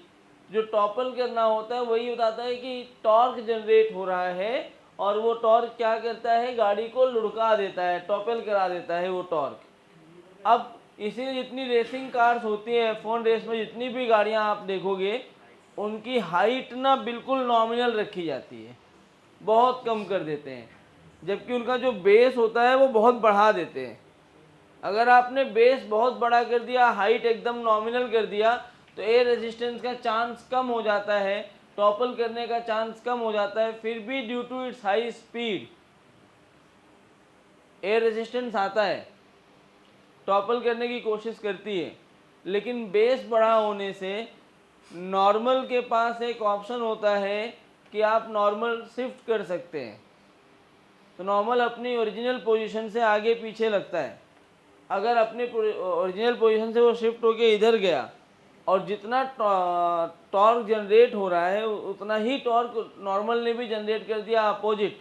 जो टॉपल करना होता है वही बताता है कि टॉर्क जनरेट हो रहा है, और वो टॉर्क क्या करता है, गाड़ी को लुढ़का देता है, टॉपल करा देता है वो टॉर्क। अब इसीलिए जितनी रेसिंग कार्स होती हैं F1 रेस में, जितनी भी गाड़ियां आप देखोगे, उनकी हाइट ना बिल्कुल नॉमिनल रखी जाती है, बहुत कम कर देते हैं, जबकि उनका जो बेस होता है वो बहुत बढ़ा देते हैं। अगर आपने बेस बहुत बड़ा कर दिया, हाइट एकदम नॉमिनल कर दिया, तो एयर रेजिस्टेंस का चांस कम हो जाता है, टॉपल करने का चांस कम हो जाता है। फिर भी due to its high speed air resistance आता है, टॉपल करने की कोशिश करती है, लेकिन बेस बड़ा होने से नॉर्मल के पास एक ऑप्शन होता है कि आप नॉर्मल शिफ्ट कर सकते हैं। तो नॉर्मल अपनी ओरिजिनल पोजीशन से आगे पीछे लगता है। अगर अपने ओरिजिनल पोजीशन से वो शिफ्ट होके इधर गया, और जितना टॉर्क जनरेट हो रहा है उतना ही टॉर्क नॉर्मल ने भी जनरेट कर दिया अपोजिट,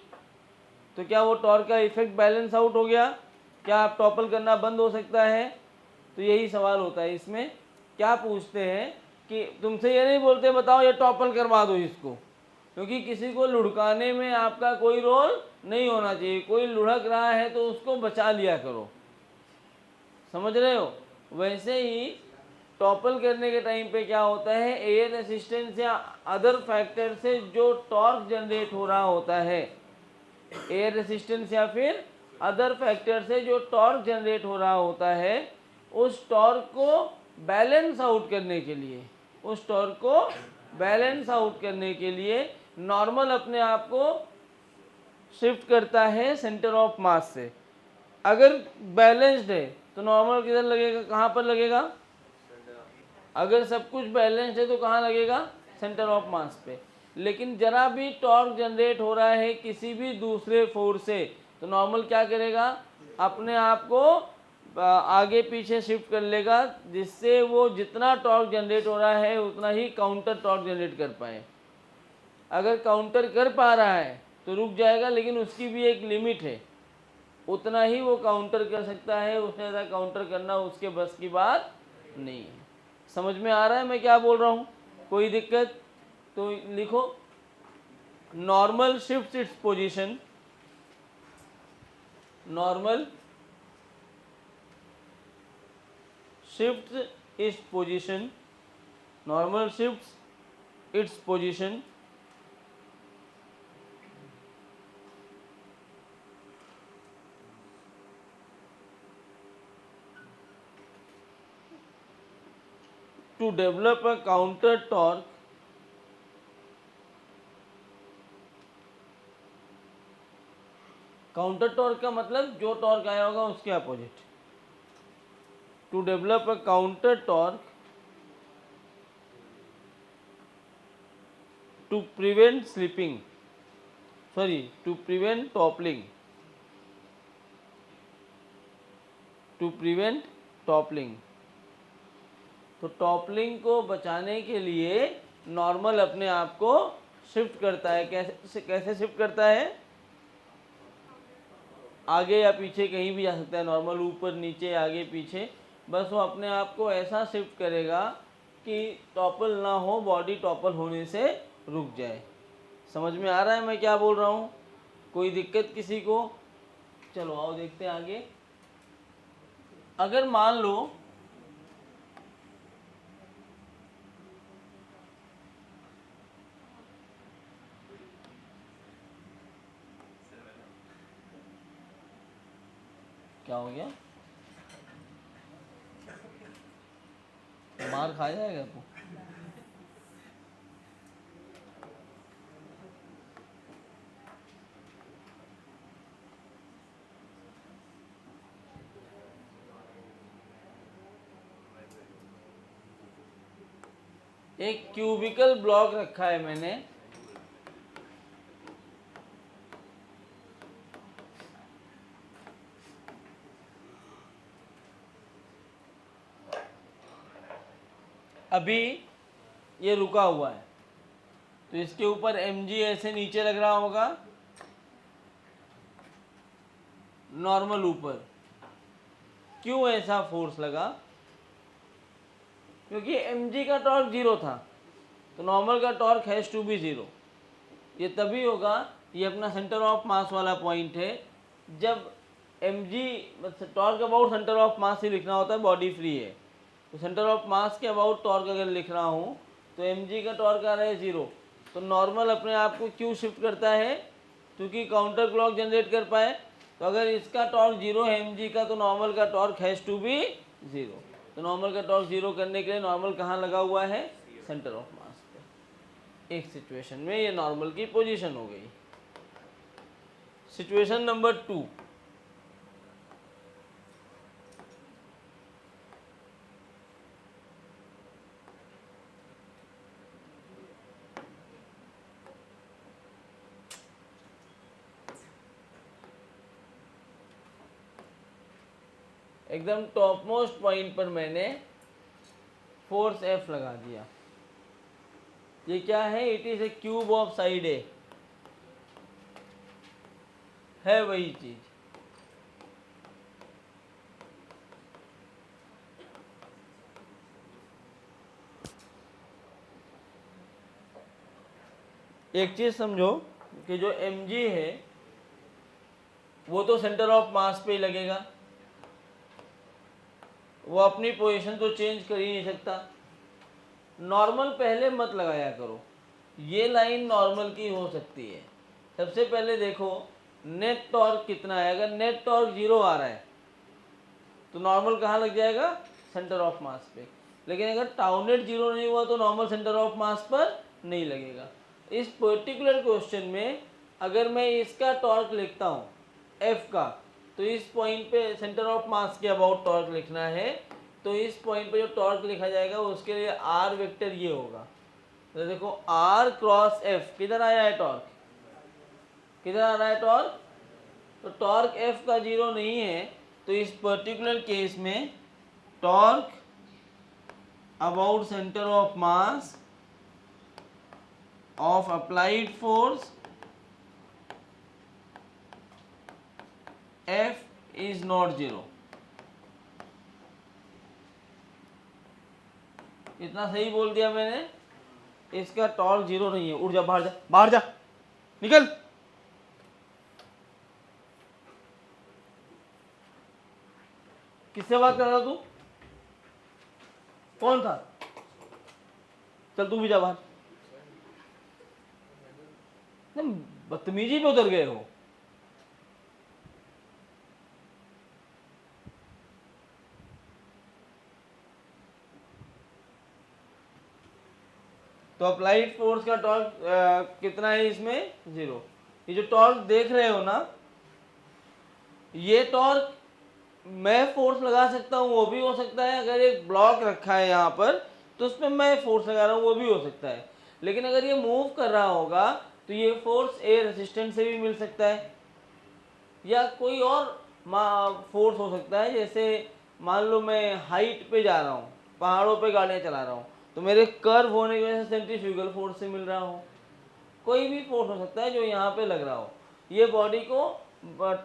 तो क्या वो टॉर्क का इफेक्ट बैलेंस आउट हो गया? क्या आप टॉपल करना बंद हो सकता है? तो यही सवाल होता है इसमें। क्या पूछते हैं कि तुमसे ये नहीं बोलते बताओ ये टॉपल करवा दो इसको, क्योंकि किसी को लुढ़काने में आपका कोई रोल नहीं होना चाहिए। कोई लुढ़क रहा है तो उसको बचा लिया करो, समझ रहे हो? वैसे ही टॉपल करने के टाइम पे क्या होता है, एयर रेसिस्टेंस या अदर फैक्टर से जो टॉर्क जनरेट हो रहा होता है, एयर रेसिस्टेंस या फिर अदर फैक्टर से जो टॉर्क जनरेट हो रहा होता है, उस टॉर्क को बैलेंस आउट करने के लिए, उस टॉर्क को बैलेंस आउट करने के लिए नॉर्मल अपने आप को शिफ्ट करता है सेंटर ऑफ मास से। अगर बैलेंस्ड है तो नॉर्मल किधर लगेगा, कहाँ पर लगेगा? अगर सब कुछ बैलेंस्ड है तो कहाँ लगेगा? सेंटर ऑफ मास पे। लेकिन जरा भी टॉर्क जनरेट हो रहा है किसी भी दूसरे फोर्स से, तो नॉर्मल क्या करेगा, अपने आप को आगे पीछे शिफ्ट कर लेगा, जिससे वो जितना टॉर्क जनरेट हो रहा है उतना ही काउंटर टॉर्क जनरेट कर पाए। अगर काउंटर कर पा रहा है तो रुक जाएगा, लेकिन उसकी भी एक लिमिट है, उतना ही वो काउंटर कर सकता है, उससे ज़्यादा काउंटर करना उसके बस की बात नहीं है। समझ में आ रहा है मैं क्या बोल रहा हूँ? कोई दिक्कत? तो लिखो, normal shift its position, normal shift its position, normal shift its position to develop a counter torque counter torque का मतलब जो टॉर्क आया होगा उसके opposite. To develop a counter torque to prevent slipping, sorry to prevent toppling, to prevent toppling. तो toppling को बचाने के लिए नॉर्मल अपने आप को शिफ्ट करता है। कैसे शिफ्ट करता है? आगे या पीछे कहीं भी जा सकता है नॉर्मल, ऊपर नीचे आगे पीछे, बस वो अपने आप को ऐसा शिफ्ट करेगा कि टॉपल ना हो, बॉडी टॉपल होने से रुक जाए। समझ में आ रहा है मैं क्या बोल रहा हूँ? कोई दिक्कत किसी को? चलो आओ देखते हैं आगे। अगर मान लो क्या हो गया, मार खा जाएगा तू। एक क्यूबिकल ब्लॉक रखा है मैंने, अभी ये रुका हुआ है, तो इसके ऊपर mg ऐसे नीचे लग रहा होगा, नॉर्मल ऊपर। क्यों ऐसा फोर्स लगा? क्योंकि mg का टॉर्क 0 था, तो नॉर्मल का टॉर्क हैज टू बी 0। ये तभी होगा, ये अपना सेंटर ऑफ मास वाला पॉइंट है, जब mg torque about centre of mass ही लिखना होता है, बॉडी फ्री है, तो सेंटर ऑफ मास के अबाउट टॉर्क अगर लिख रहा हूँ तो mg का टॉर्क आ रहा है 0। तो नॉर्मल अपने आप को क्यों शिफ्ट करता है? क्योंकि काउंटर क्लॉक जनरेट कर पाए। तो अगर इसका टॉर्क 0 है mg का, तो नॉर्मल का टॉर्क हैज़ टू बी 0। तो नॉर्मल का टॉर्क 0 करने के लिए नॉर्मल कहाँ लगा हुआ है? सेंटर ऑफ मास पे। एक सिचुएशन में ये नॉर्मल की पोजीशन हो गई। सिचुएशन नंबर 2, एकदम टॉप मोस्ट पॉइंट पर मैंने फोर्स F लगा दिया। ये क्या है? It is a cube of side a, है वही चीज। एक चीज समझो कि जो mg है वो तो सेंटर ऑफ मास पे ही लगेगा, वो अपनी पोजीशन तो चेंज कर ही नहीं सकता। नॉर्मल पहले मत लगाया करो, ये लाइन नॉर्मल की हो सकती है। सबसे पहले देखो नेट टॉर्क कितना है। अगर नेट टॉर्क 0 आ रहा है तो नॉर्मल कहाँ लग जाएगा? सेंटर ऑफ मास पे। लेकिन अगर टाउ नेट 0 नहीं हुआ तो नॉर्मल सेंटर ऑफ मास पर नहीं लगेगा। इस पर्टिकुलर क्वेश्चन में अगर मैं इसका टॉर्क लिखता हूँ F का, तो इस पॉइंट पे सेंटर ऑफ मास के अबाउट टॉर्क लिखना है, तो इस पॉइंट पे जो टॉर्क लिखा जाएगा उसके लिए R वेक्टर ये होगा। तो देखो R क्रॉस F, किधर आया है टॉर्क? किधर आ रहा है टॉर्क? तो टॉर्क F का 0 नहीं है, तो इस पर्टिकुलर केस में torque about centre of mass of applied force F is not 0। इतना सही बोल दिया मैंने, इसका टॉर्क 0 नहीं है। उड़ जा, बाहर जा, बाहर जा, निकल। किससे बात कर रहा तू? कौन था? चल तू भी जा बाहर। बदतमीजी पे उतर गए हो। तो अप्लाइड फोर्स का टॉर्क कितना है इसमें? 0। ये जो टॉर्क देख रहे हो ना, ये टॉर्क मैं फोर्स लगा सकता हूँ, वो भी हो सकता है। अगर एक ब्लॉक रखा है यहाँ पर तो उसमें मैं फोर्स लगा रहा हूँ, वो भी हो सकता है। लेकिन अगर ये मूव कर रहा होगा तो ये फोर्स ए रेसिस्टेंस से भी मिल सकता है, या कोई और फोर्स हो सकता है। जैसे मान लो मैं हाइट पे जा रहा हूँ, पहाड़ों पे गाड़ियाँ चला रहा हूँ, तो मेरे कर्व होने की वजह से सेंट्रीफ्यूगल फोर्स से मिल रहा हो। कोई भी फोर्स हो सकता है जो यहाँ पे लग रहा हो। ये बॉडी को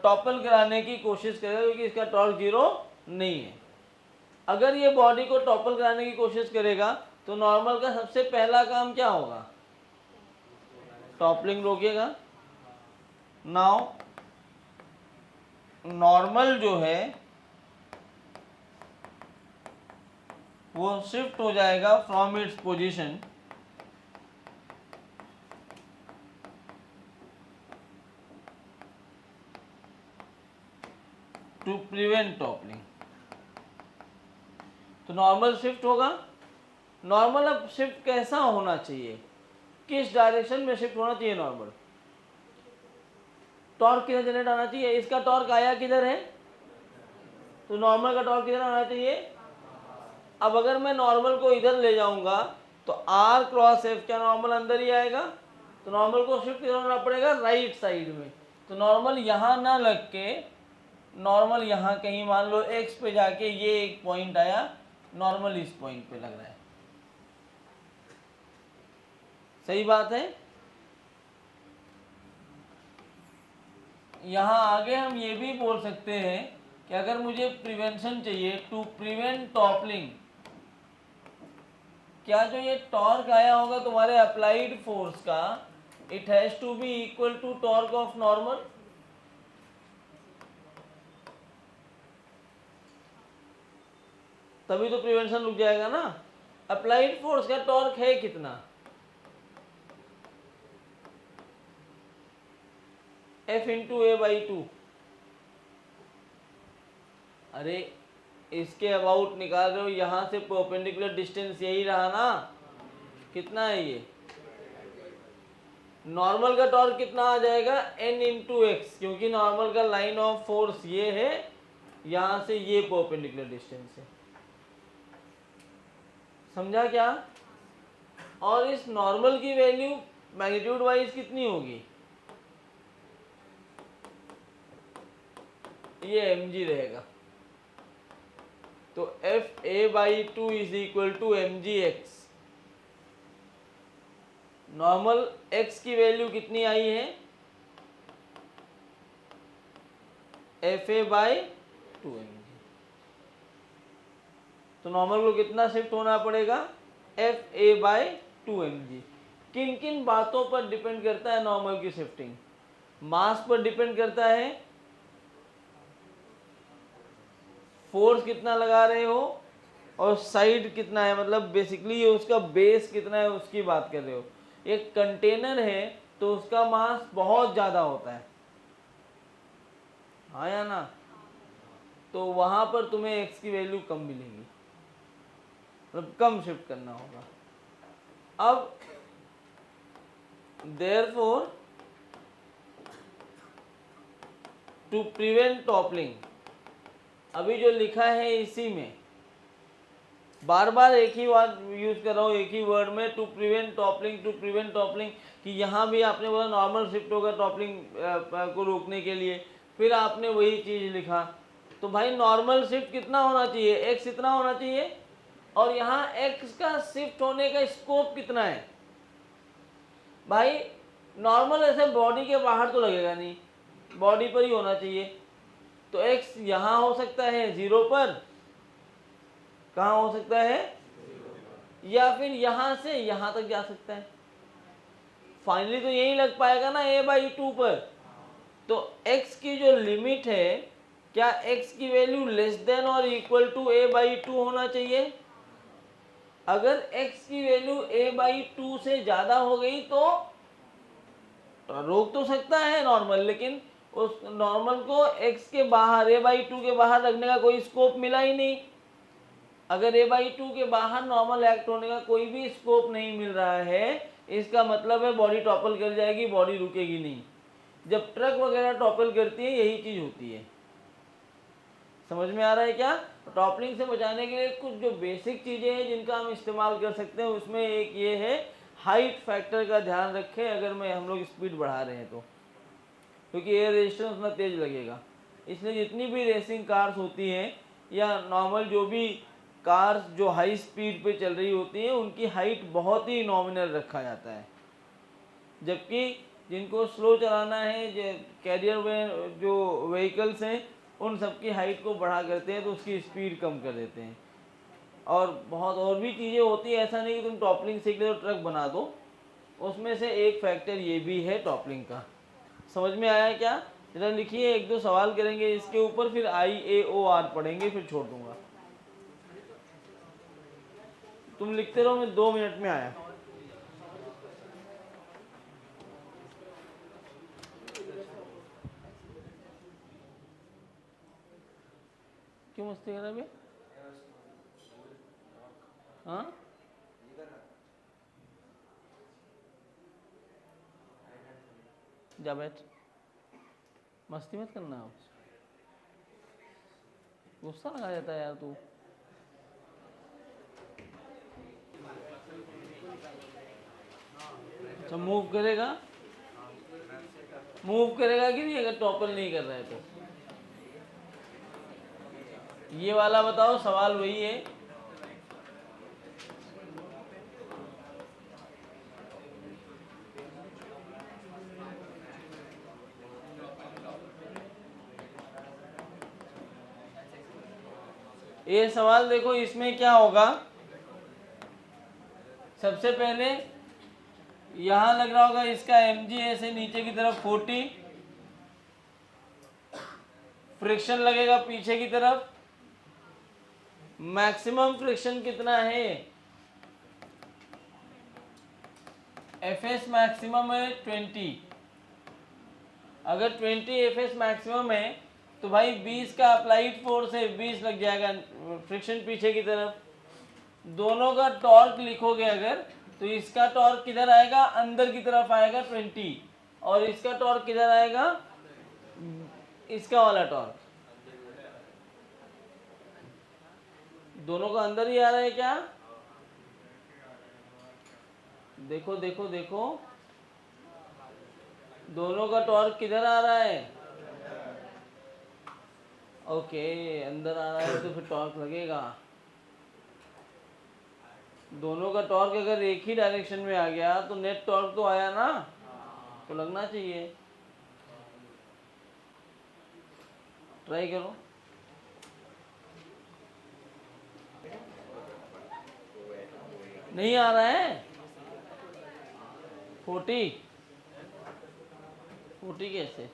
टॉपल कराने की कोशिश करेगा क्योंकि इसका टॉर्क 0 नहीं है। अगर ये बॉडी को टॉपल कराने की कोशिश करेगा तो नॉर्मल का सबसे पहला काम क्या होगा? टॉपलिंग रोकेगा। नाउ नॉर्मल जो है वो शिफ्ट हो जाएगा from its position to prevent toppling. तो नॉर्मल शिफ्ट होगा। नॉर्मल अब शिफ्ट कैसा होना चाहिए? किस डायरेक्शन में शिफ्ट होना चाहिए नॉर्मल? टॉर्क किधर जनरेट आना चाहिए? इसका टॉर्क आया किधर है? तो नॉर्मल का टॉर्क किधर आना चाहिए? अब अगर मैं नॉर्मल को इधर ले जाऊंगा तो R क्रॉस F, क्या नॉर्मल अंदर ही आएगा? तो नॉर्मल को शिफ्ट किधर होना पड़ेगा? राइट साइड में। तो नॉर्मल यहाँ ना लग के नॉर्मल यहाँ कहीं मान लो X पे जाके ये एक पॉइंट आया, नॉर्मल इस पॉइंट पे लग रहा है। सही बात है। यहाँ आगे हम ये भी बोल सकते हैं कि अगर मुझे प्रिवेंशन चाहिए, टू प्रिवेंट टॉपलिंग, क्या जो ये टॉर्क आया होगा तुम्हारे अप्लाइड फोर्स का, it has to be equal to torque of normal. तभी तो प्रिवेंशन रुक जाएगा ना। अप्लाइड फोर्स का टॉर्क है कितना, F into A by to. अरे इसके अबाउट निकाल रहे हो, यहां से परपेंडिकुलर डिस्टेंस यही रहा ना, कितना है ये, नॉर्मल का टॉर्क कितना आ जाएगा, n इंटू एक्स, क्योंकि नॉर्मल का लाइन ऑफ फोर्स ये है, यहां से ये परपेंडिकुलर डिस्टेंस है। समझा क्या? और इस नॉर्मल की वैल्यू मैग्नीट्यूड वाइज कितनी होगी, ये mg रहेगा। तो F A by two is equal to M G X. Normal x की वैल्यू कितनी आई है, F A by two M G. तो नॉर्मल को कितना शिफ्ट होना पड़ेगा, F A by two M G. किन किन बातों पर डिपेंड करता है नॉर्मल की शिफ्टिंग, मास पर डिपेंड करता है, फोर्स कितना लगा रहे हो, और साइड कितना है, मतलब बेसिकली उसका बेस कितना है उसकी बात कर रहे हो। एक कंटेनर है तो उसका मास बहुत ज़्यादा होता है, हाँ या ना, तो वहाँ पर तुम्हें x की वैल्यू कम मिलेगी, मतलब कम शिफ्ट करना होगा। अब देयरफॉर टू प्रिवेंट टॉपलिंग, अभी जो लिखा है इसी में बार बार एक ही बात यूज कर रहा हूँ, एक ही वर्ड में, to prevent toppling, to prevent toppling, कि यहाँ भी आपने बोला नॉर्मल शिफ्ट होगा टॉपलिंग को रोकने के लिए, फिर आपने वही चीज़ लिखा। तो भाई नॉर्मल शिफ्ट कितना होना चाहिए, एक्स इतना होना चाहिए, और यहाँ एक्स का शिफ्ट होने का स्कोप कितना है। भाई नॉर्मल ऐसे बॉडी के बाहर तो लगेगा नहीं, बॉडी पर ही होना चाहिए। तो एक्स यहाँ हो सकता है 0 पर, कहाँ हो सकता है, या फिर यहाँ से यहाँ तक जा सकता है। फाइनली तो यही लग पाएगा ना a बाई टू पर। तो x की जो लिमिट है, क्या x की वैल्यू लेस देन और equal to a by two होना चाहिए। अगर x की वैल्यू a बाई टू से ज़्यादा हो गई तो रोक तो सकता है नॉर्मल, लेकिन उस नॉर्मल को x के बाहर, a बाई टू के बाहर रखने का कोई स्कोप मिला ही नहीं। अगर a बाई टू के बाहर नॉर्मल एक्ट होने का कोई भी स्कोप नहीं मिल रहा है, इसका मतलब है बॉडी टॉपल कर जाएगी, बॉडी रुकेगी नहीं। जब ट्रक वगैरह टॉपल करती है यही चीज़ होती है। समझ में आ रहा है क्या? टॉपलिंग से बचाने के लिए कुछ जो बेसिक चीज़ें हैं जिनका हम इस्तेमाल कर सकते हैं, उसमें एक ये है, हाइट फैक्टर का ध्यान रखें अगर हम लोग स्पीड बढ़ा रहे हैं तो, क्योंकि एयर रेजिस्टेंस उतना तेज लगेगा। इसलिए जितनी भी रेसिंग कार्स होती हैं या नॉर्मल जो भी कार्स जो हाई स्पीड पे चल रही होती हैं, उनकी हाइट बहुत ही नॉमिनल रखा जाता है, जबकि जिनको स्लो चलाना है, जो कैरियर में जो व्हीकल्स हैं, उन सब की हाइट को बढ़ा करते हैं तो उसकी स्पीड कम कर देते हैं। और बहुत और भी चीज़ें होती है, ऐसा नहीं कि तुम टॉपलिंग सीख ले तो ट्रक बना दो, उसमें से एक फैक्टर ये भी है टॉपलिंग का। समझ में आया क्या? जरा लिखिए, एक दो सवाल करेंगे इसके ऊपर, फिर IAOR पढ़ेंगे, फिर छोड़ दूंगा। तुम लिखते रहो, मैं 2 मिनट में आया। क्यों मस्ती कर रहा है? हाँ, जा बैठ, मस्ती मत करना। आप गुस्सा लगा जाता है यार तू। अच्छा, मूव करेगा, मूव करेगा कि नहीं अगर टॉपल नहीं कर रहा है तो? ये वाला बताओ, सवाल वही है। ये सवाल देखो, इसमें क्या होगा, सबसे पहले यहां लग रहा होगा इसका mg ऐसे नीचे की तरफ 40, फ्रिक्शन लगेगा पीछे की तरफ, मैक्सिमम फ्रिक्शन कितना है, एफएस मैक्सिमम है 20। अगर 20 एफएस मैक्सिमम है तो भाई 20 का अप्लाइड फोर्स है, 20 लग जाएगा फ्रिक्शन पीछे की तरफ। दोनों का टॉर्क लिखोगे अगर, तो इसका टॉर्क किधर आएगा, अंदर की तरफ आएगा 20, और इसका टॉर्क किधर आएगा, इसका वाला टॉर्क। दोनों का अंदर ही आ रहा है क्या, देखो देखो देखो, दोनों का टॉर्क किधर आ रहा है, ओके अंदर आ रहा है, तो फिर टॉर्क लगेगा। दोनों का टॉर्क अगर एक ही डायरेक्शन में आ गया तो नेट टॉर्क तो आया ना, तो लगना चाहिए। ट्राई करो। नहीं आ रहा है 40 कैसे।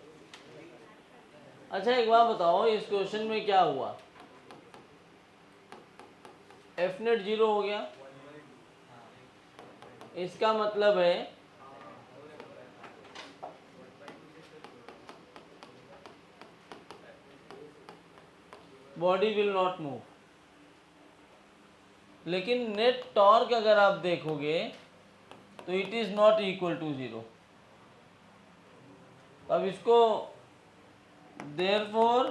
अच्छा एक बात बताओ, इस क्वेश्चन में क्या हुआ, एफ नेट 0 हो गया, इसका मतलब है बॉडी विल नॉट मूव। लेकिन नेट टॉर्क अगर आप देखोगे तो it is not equal to 0। अब इसको therefore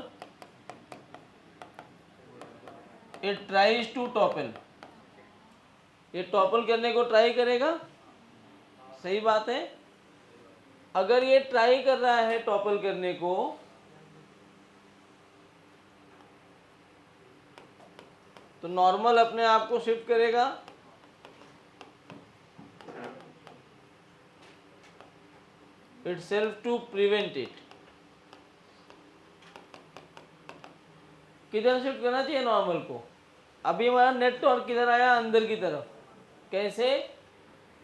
it tries to topple, ये टॉपल करने को ट्राई करेगा, सही बात है। अगर ये ट्राई कर रहा है टॉपल करने को, तो नॉर्मल अपने आप को शिफ्ट करेगा, itself to prevent it। किधर शिफ्ट करना चाहिए नॉर्मल को, अभी हमारा नेट टॉर्क किधर आया, अंदर की तरफ, कैसे,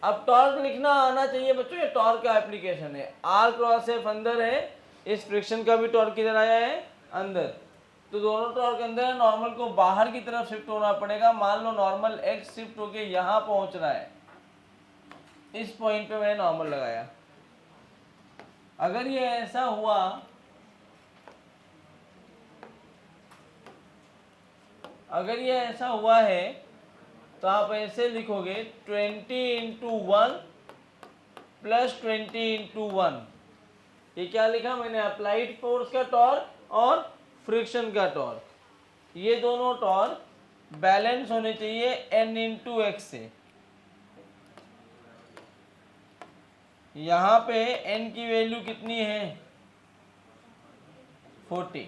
अब टॉर्क लिखना आना चाहिए बच्चों, ये टॉर्क का एप्लीकेशन है, आर क्रॉस एफ अंदर है, इस फ्रिक्शन का भी टॉर्क किधर आया है, अंदर, तो दोनों टॉर्क अंदर है, नॉर्मल को बाहर की तरफ शिफ्ट होना पड़ेगा। मान लो नॉर्मल एक्स शिफ्ट होके यहाँ पहुंच रहा है, इस पॉइंट पे मैंने नॉर्मल लगाया, अगर ये ऐसा हुआ, अगर ये ऐसा हुआ है तो आप ऐसे लिखोगे 20 इंटू 1 प्लस 20 इंटू 1। ये क्या लिखा मैंने, अप्लाइड फोर्स का टॉर्क और फ्रिक्शन का टॉर्क, ये दोनों टॉर्क बैलेंस होने चाहिए n इंटू एक्स से। यहाँ पे n की वैल्यू कितनी है, 40,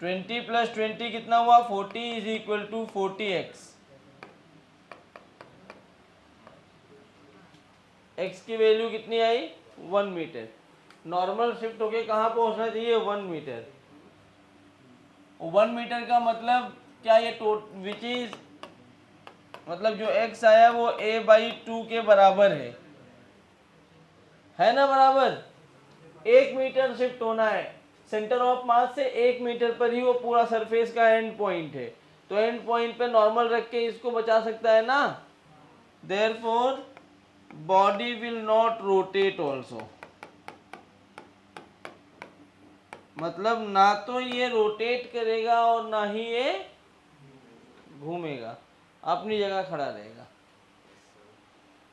20 प्लस 20 कितना हुआ, 40 is equal to 40x। x की वैल्यू कितनी आई, 1 मीटर। नॉर्मल शिफ्ट होके कहाँ पहुंचना चाहिए, 1 मीटर। 1 मीटर का मतलब क्या, ये विच इज मतलब जो x आया वो a/2 के बराबर है ना, बराबर। 1 मीटर शिफ्ट होना है, सेंटर ऑफ मास से 1 मीटर पर ही वो पूरा सरफेस का एंड पॉइंट है, तो एंड पॉइंट पे नॉर्मल रख के इसको बचा सकता है ना। Therefore body will not rotate also, मतलब ना तो ये रोटेट करेगा और ना ही ये घूमेगा, अपनी जगह खड़ा रहेगा।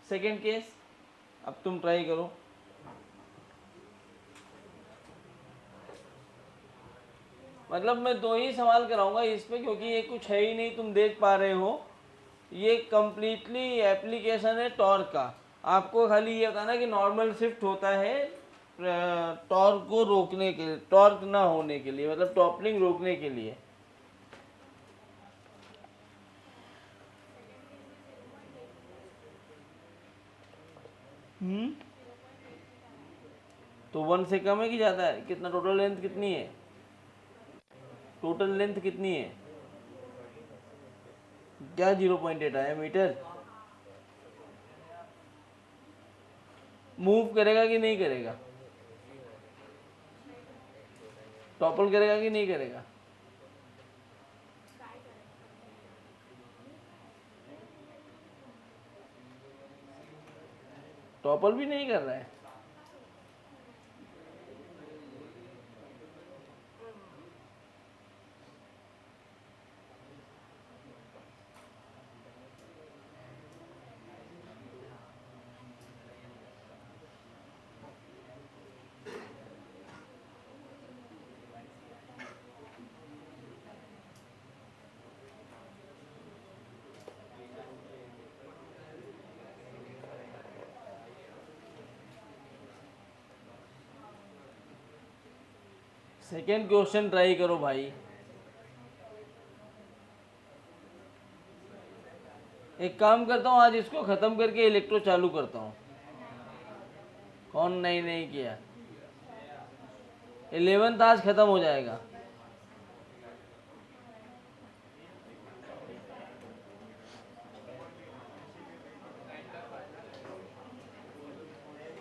सेकेंड केस, अब तुम ट्राई करो। मतलब मैं 2 ही सवाल कराऊंगा इसमें, क्योंकि ये कुछ है ही नहीं, तुम देख पा रहे हो, ये कंप्लीटली एप्लीकेशन है टॉर्क का। आपको खाली ये बताना कि नॉर्मल शिफ्ट होता है टॉर्क को रोकने के लिए, टॉर्क ना होने के लिए, मतलब टॉपलिंग रोकने के लिए। तो 1 से कम है कि ज़्यादा है, कितना टोटल लेंथ कितनी है, टोटल लेंथ कितनी है? क्या 0.8 आया मीटर? मूव करेगा कि नहीं करेगा? टॉपल करेगा कि नहीं करेगा? टॉपल भी नहीं कर रहा है। सेकेंड क्वेश्चन ट्राई करो भाई। एक काम करता हूँ, आज इसको खत्म करके इलेक्ट्रो चालू करता हूँ। कौन नहीं किया? 11th आज खत्म हो जाएगा।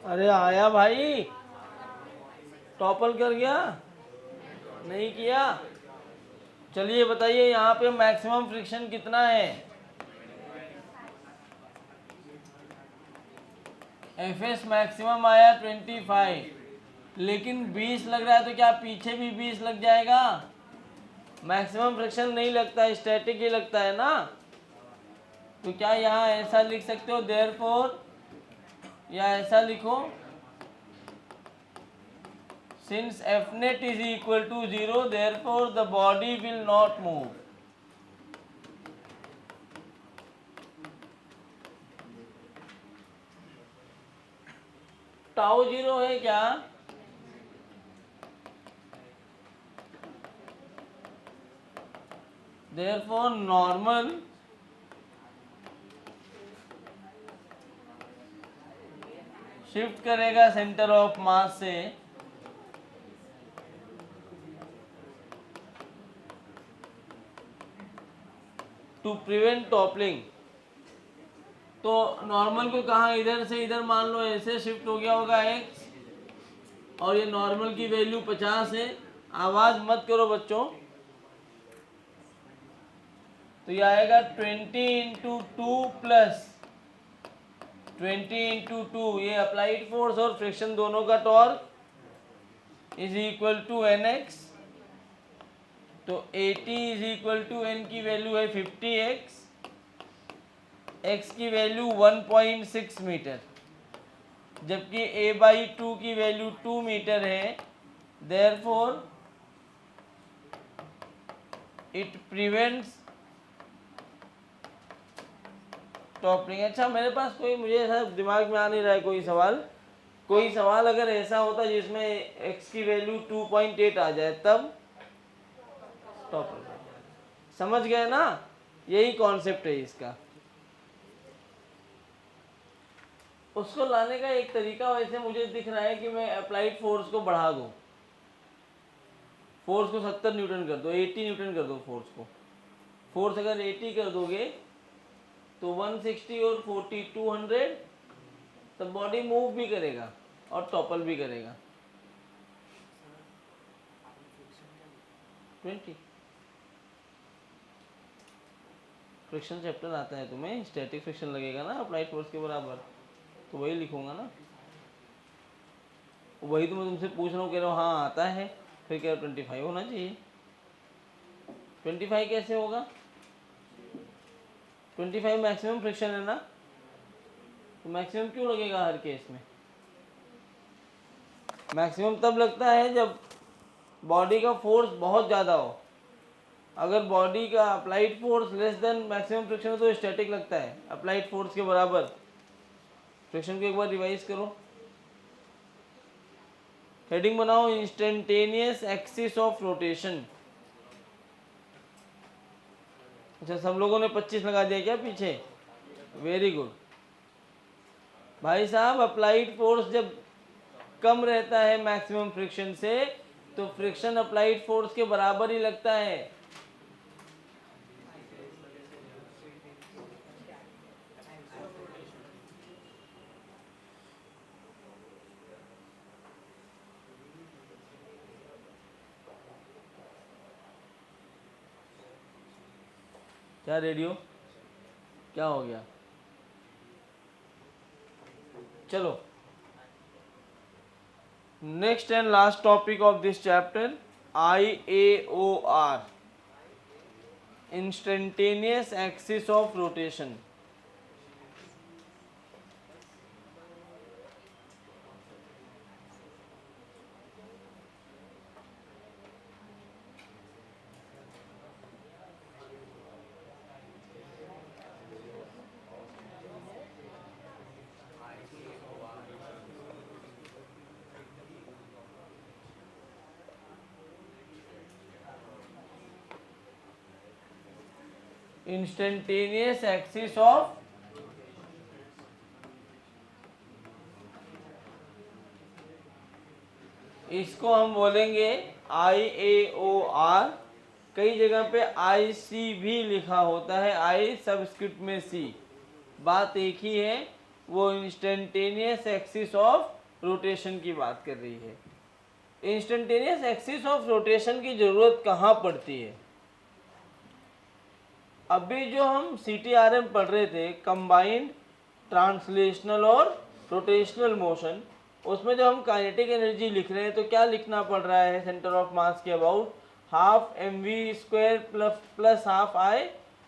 अरे आया भाई, टॉपल कर गया? नहीं किया? चलिए बताइए यहाँ पे मैक्सिमम फ्रिक्शन कितना है? एफएस मैक्सिमम आया 25, लेकिन 20 लग रहा है, तो क्या पीछे भी 20 लग जाएगा? मैक्सिमम फ्रिक्शन नहीं लगता, स्टैटिक ही लगता है ना। तो क्या यहाँ ऐसा लिख सकते हो देयरफॉर, या ऐसा लिखो since F net is equal to 0 therefore the body will not move. Tau 0 है क्या? therefore normal शिफ्ट करेगा सेंटर ऑफ मास से टू प्रिवेंट टॉपलिंग। तो नॉर्मल को कहा, इधर से इधर मान लो ऐसे शिफ्ट हो गया होगा x, और ये नॉर्मल की वैल्यू 50 है। आवाज मत करो बच्चों। तो ये आएगा 20 इंटू 2 प्लस 20 इंटू 2, ये अप्लाइड फोर्स और फ्रिक्शन दोनों का torque is equal to nx। तो 80 इज इक्वल टू n की वैल्यू है 50x, x की वैल्यू 1.6 मीटर, जबकि a/2 की वैल्यू 2 मीटर है। Therefore it prevents toppling. अच्छा, मेरे पास कोई, मुझे ऐसा दिमाग में आ नहीं रहा है कोई सवाल अगर ऐसा होता जिसमें x की वैल्यू 2.8 आ जाए, तब टॉपलिंग। समझ गए ना? यही कॉन्सेप्ट है इसका। उसको लाने का एक तरीका वैसे मुझे दिख रहा है कि मैं अप्लाइड फोर्स को बढ़ा दूं, फोर्स को 70 न्यूटन कर दो, 80 न्यूटन कर दो फोर्स को। फोर्स अगर 80 कर दोगे तो 160 और 40 200, तब बॉडी मूव भी करेगा और टॉपल भी करेगा। 20 फ्रिक्शन चैप्टर आता है तुम्हें, स्टैटिक फ्रिक्शन लगेगा ना अप्लाइड फोर्स के बराबर, तो वही लिखूंगा ना। वही तो मैं तुमसे पूछ रहा हूँ, कह रहा हूँ हाँ आता है, फिर कह रहा 25 होना चाहिए। 25 कैसे होगा? 25 मैक्सिमम फ्रिक्शन है ना, तो मैक्सिमम क्यों लगेगा हर केस में? मैक्सिमम तब लगता है जब बॉडी का फोर्स बहुत ज़्यादा हो। अगर बॉडी का applied force less than maximum friction हो तो स्टैटिक लगता है, अप्लाइड फोर्स के बराबर। फ्रिक्शन को एक बार रिवाइज करो। हेडिंग बनाओ इंस्टेंटेनियस एक्सिस ऑफ रोटेशन। अच्छा, सब लोगों ने 25 लगा दिया क्या पीछे? वेरी गुड भाई साहब। अप्लाइड फोर्स जब कम रहता है मैक्सिमम फ्रिक्शन से, तो फ्रिक्शन अप्लाइड फोर्स के बराबर ही लगता है। क्या रेडियो, क्या हो गया? चलो, next and last topic of this chapter, IAOR, instantaneous axis of rotation. Instantaneous axis of, इसको हम बोलेंगे IAOR। कई जगह पे IC भी लिखा होता है, I सबस्क्रिप्ट में C, बात एक ही है, वो इंस्टेंटेनियस एक्सिस ऑफ रोटेशन की बात कर रही है। इंस्टेंटेनियस एक्सिस ऑफ रोटेशन की जरूरत कहाँ पड़ती है? अभी जो हम CTRM पढ़ रहे थे, कंबाइंड ट्रांसलेशनल और रोटेशनल मोशन, उसमें जो हम काइनेटिक एनर्जी लिख रहे हैं तो क्या लिखना पड़ रहा है सेंटर ऑफ मास के about? Half mv² plus half I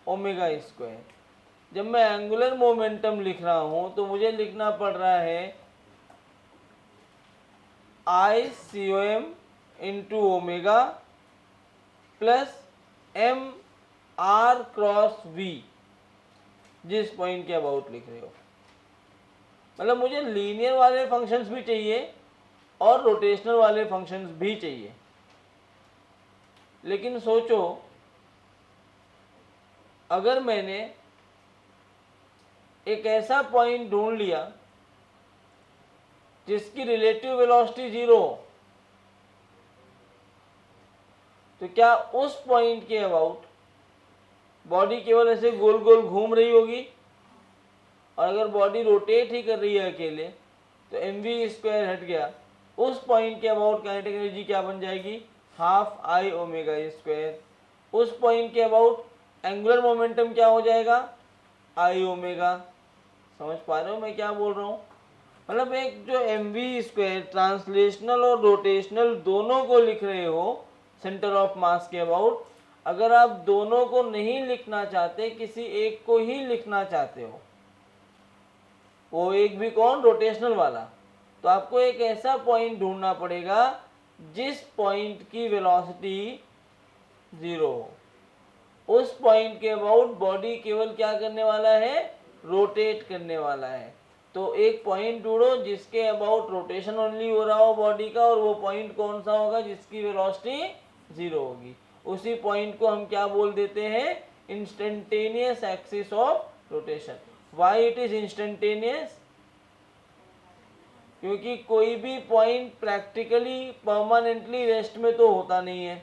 omega square. जब मैं एंगुलर मोमेंटम लिख रहा हूं तो मुझे लिखना पड़ रहा है I into omega plus m R cross V, जिस पॉइंट के अबाउट लिख रहे हो। मतलब मुझे लीनियर वाले फंक्शंस भी चाहिए और रोटेशनल वाले फंक्शंस भी चाहिए। लेकिन सोचो, अगर मैंने एक ऐसा पॉइंट ढूंढ लिया जिसकी रिलेटिव वेलोसिटी 0 हो, तो क्या उस पॉइंट के अबाउट बॉडी केवल ऐसे गोल गोल घूम रही होगी? और अगर बॉडी रोटेट ही कर रही है अकेले तो mv² हट गया, उस पॉइंट के अबाउट काइनेटिक एनर्जी क्या बन जाएगी? Half I omega square. उस पॉइंट के अबाउट एंगुलर मोमेंटम क्या हो जाएगा? I omega. समझ पा रहे हो मैं क्या बोल रहा हूँ? मतलब एक जो mv² ट्रांसलेशनल और रोटेशनल दोनों को लिख रहे हो सेंटर ऑफ मास के अबाउट, अगर आप दोनों को नहीं लिखना चाहते, किसी एक को ही लिखना चाहते हो, वो एक भी कौन? रोटेशनल वाला, तो आपको एक ऐसा पॉइंट ढूंढना पड़ेगा जिस पॉइंट की वेलोसिटी 0 हो। उस पॉइंट के अबाउट बॉडी केवल क्या करने वाला है? रोटेट करने वाला है। तो एक पॉइंट ढूंढो जिसके अबाउट रोटेशन ओनली हो रहा हो बॉडी का, और वो पॉइंट कौन सा होगा? जिसकी वेलोसिटी 0 होगी। उसी पॉइंट को हम क्या बोल देते हैं? Instantaneous axis of rotation. Why it is instantaneous? क्योंकि कोई भी पॉइंट प्रैक्टिकली परमानेंटली रेस्ट में तो होता नहीं है,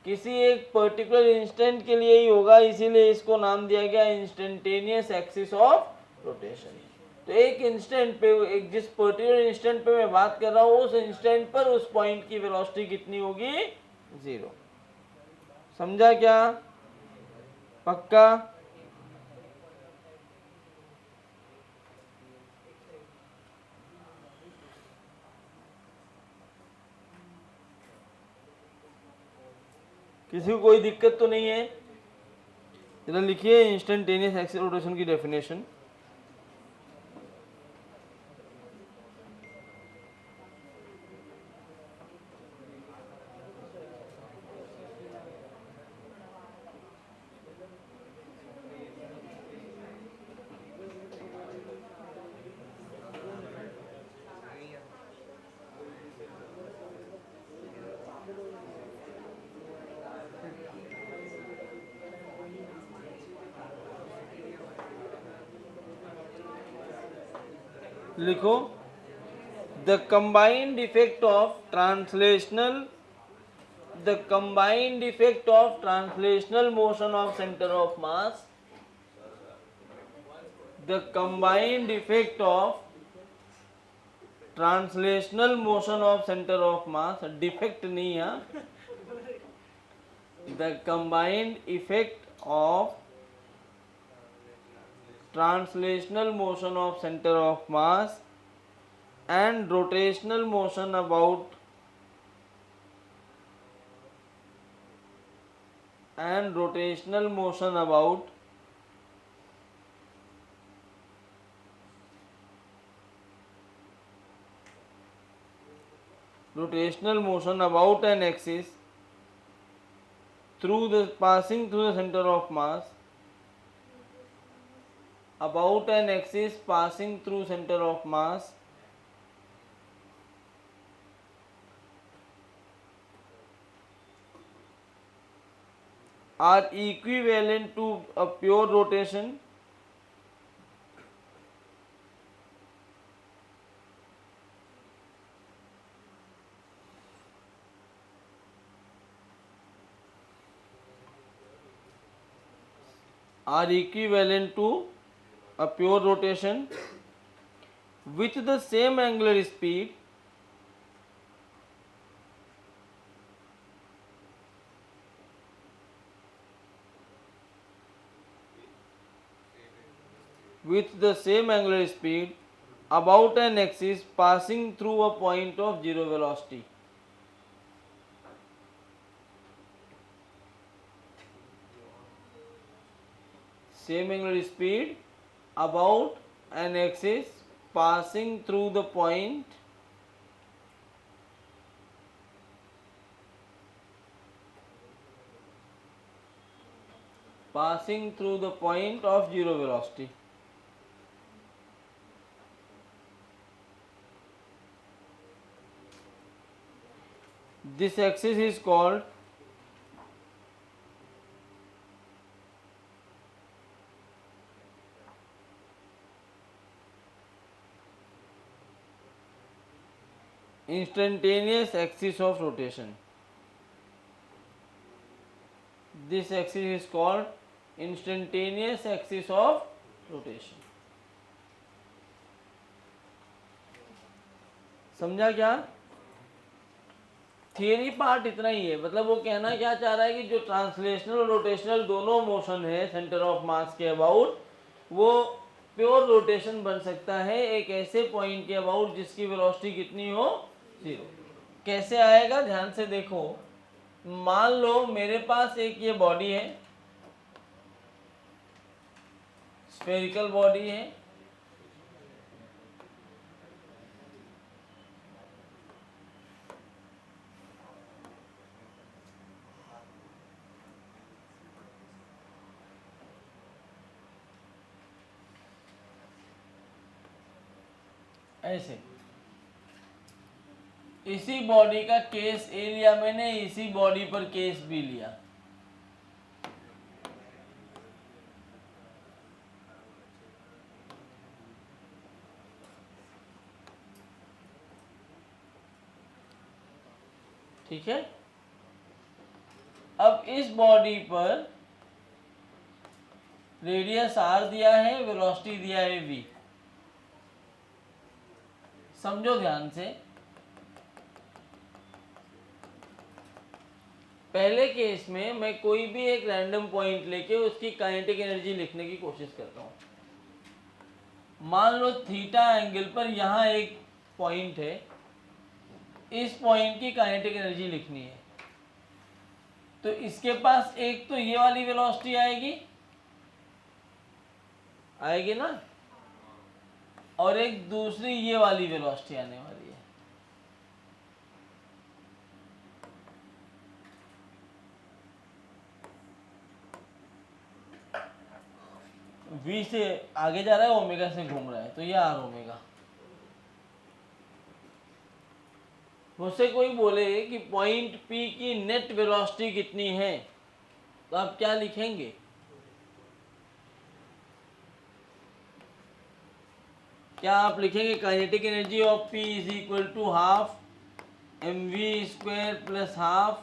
किसी एक पर्टिकुलर इंस्टेंट के लिए ही होगा, इसीलिए इसको नाम दिया गया इंस्टेंटेनियस एक्सिस ऑफ रोटेशन। तो एक इंस्टेंट पे, एक जिस पर्टिकुलर इंस्टेंट पे मैं बात कर रहा हूँ, उस इंस्टेंट पर उस पॉइंट की वेलोसिटी कितनी होगी? 0। समझा क्या? पक्का? किसी को कोई दिक्कत तो नहीं है? इधर लिखिए इंस्टेंटेनियस एक्सिस रोटेशन की डेफिनेशन। लिखो, The combined effect of translational motion of center of mass, the combined effect of translational motion of center of mass, defect नहीं है, the combined effect of translational motion of center of mass and rotational motion about an axis passing through the center of mass, about an axis passing through center of mass are equivalent to a pure rotation with the same angular speed about an axis passing through a point of zero velocity. Same angular speed about an axis passing through the point of zero velocity. This axis is called instantaneous axis of rotation. This axis is called instantaneous axis of rotation. समझा क्या? Theory part इतना ही है, मतलब वो कहना क्या चाह रहा है कि जो ट्रांसलेशनल और रोटेशनल दोनों मोशन है सेंटर ऑफ मास के अबाउट, वो प्योर रोटेशन बन सकता है एक ऐसे पॉइंट के अबाउट जिसकी वेलोसिटी कितनी हो, 0। कैसे आएगा, ध्यान से देखो। मान लो मेरे पास एक ये बॉडी है, स्फेरिकल बॉडी है, ऐसे। इसी बॉडी का केस ए लिया मैंने, इसी बॉडी पर केस बी लिया। ठीक है। अब इस बॉडी पर रेडियस आर दिया है, वेलोसिटी दिया है v। समझो ध्यान से, पहले केस में मैं कोई भी एक रैंडम पॉइंट लेके उसकी काइनेटिक एनर्जी लिखने की कोशिश करता हूं। मान लो थीटा एंगल पर यहां एक पॉइंट है, इस पॉइंट की काइनेटिक एनर्जी लिखनी है, तो इसके पास एक तो ये वाली वेलोसिटी आएगी ना, और एक दूसरी ये वाली वेलोसिटी आने वाली है। v से आगे जा रहा है, ओमेगा से घूम रहा है, तो ये आर ओमेगा। मुझसे कोई बोले कि पॉइंट P की नेट वेलोसिटी कितनी है, तो आप क्या लिखेंगे? क्या आप लिखेंगे kinetic energy of P is equal to half mv² plus half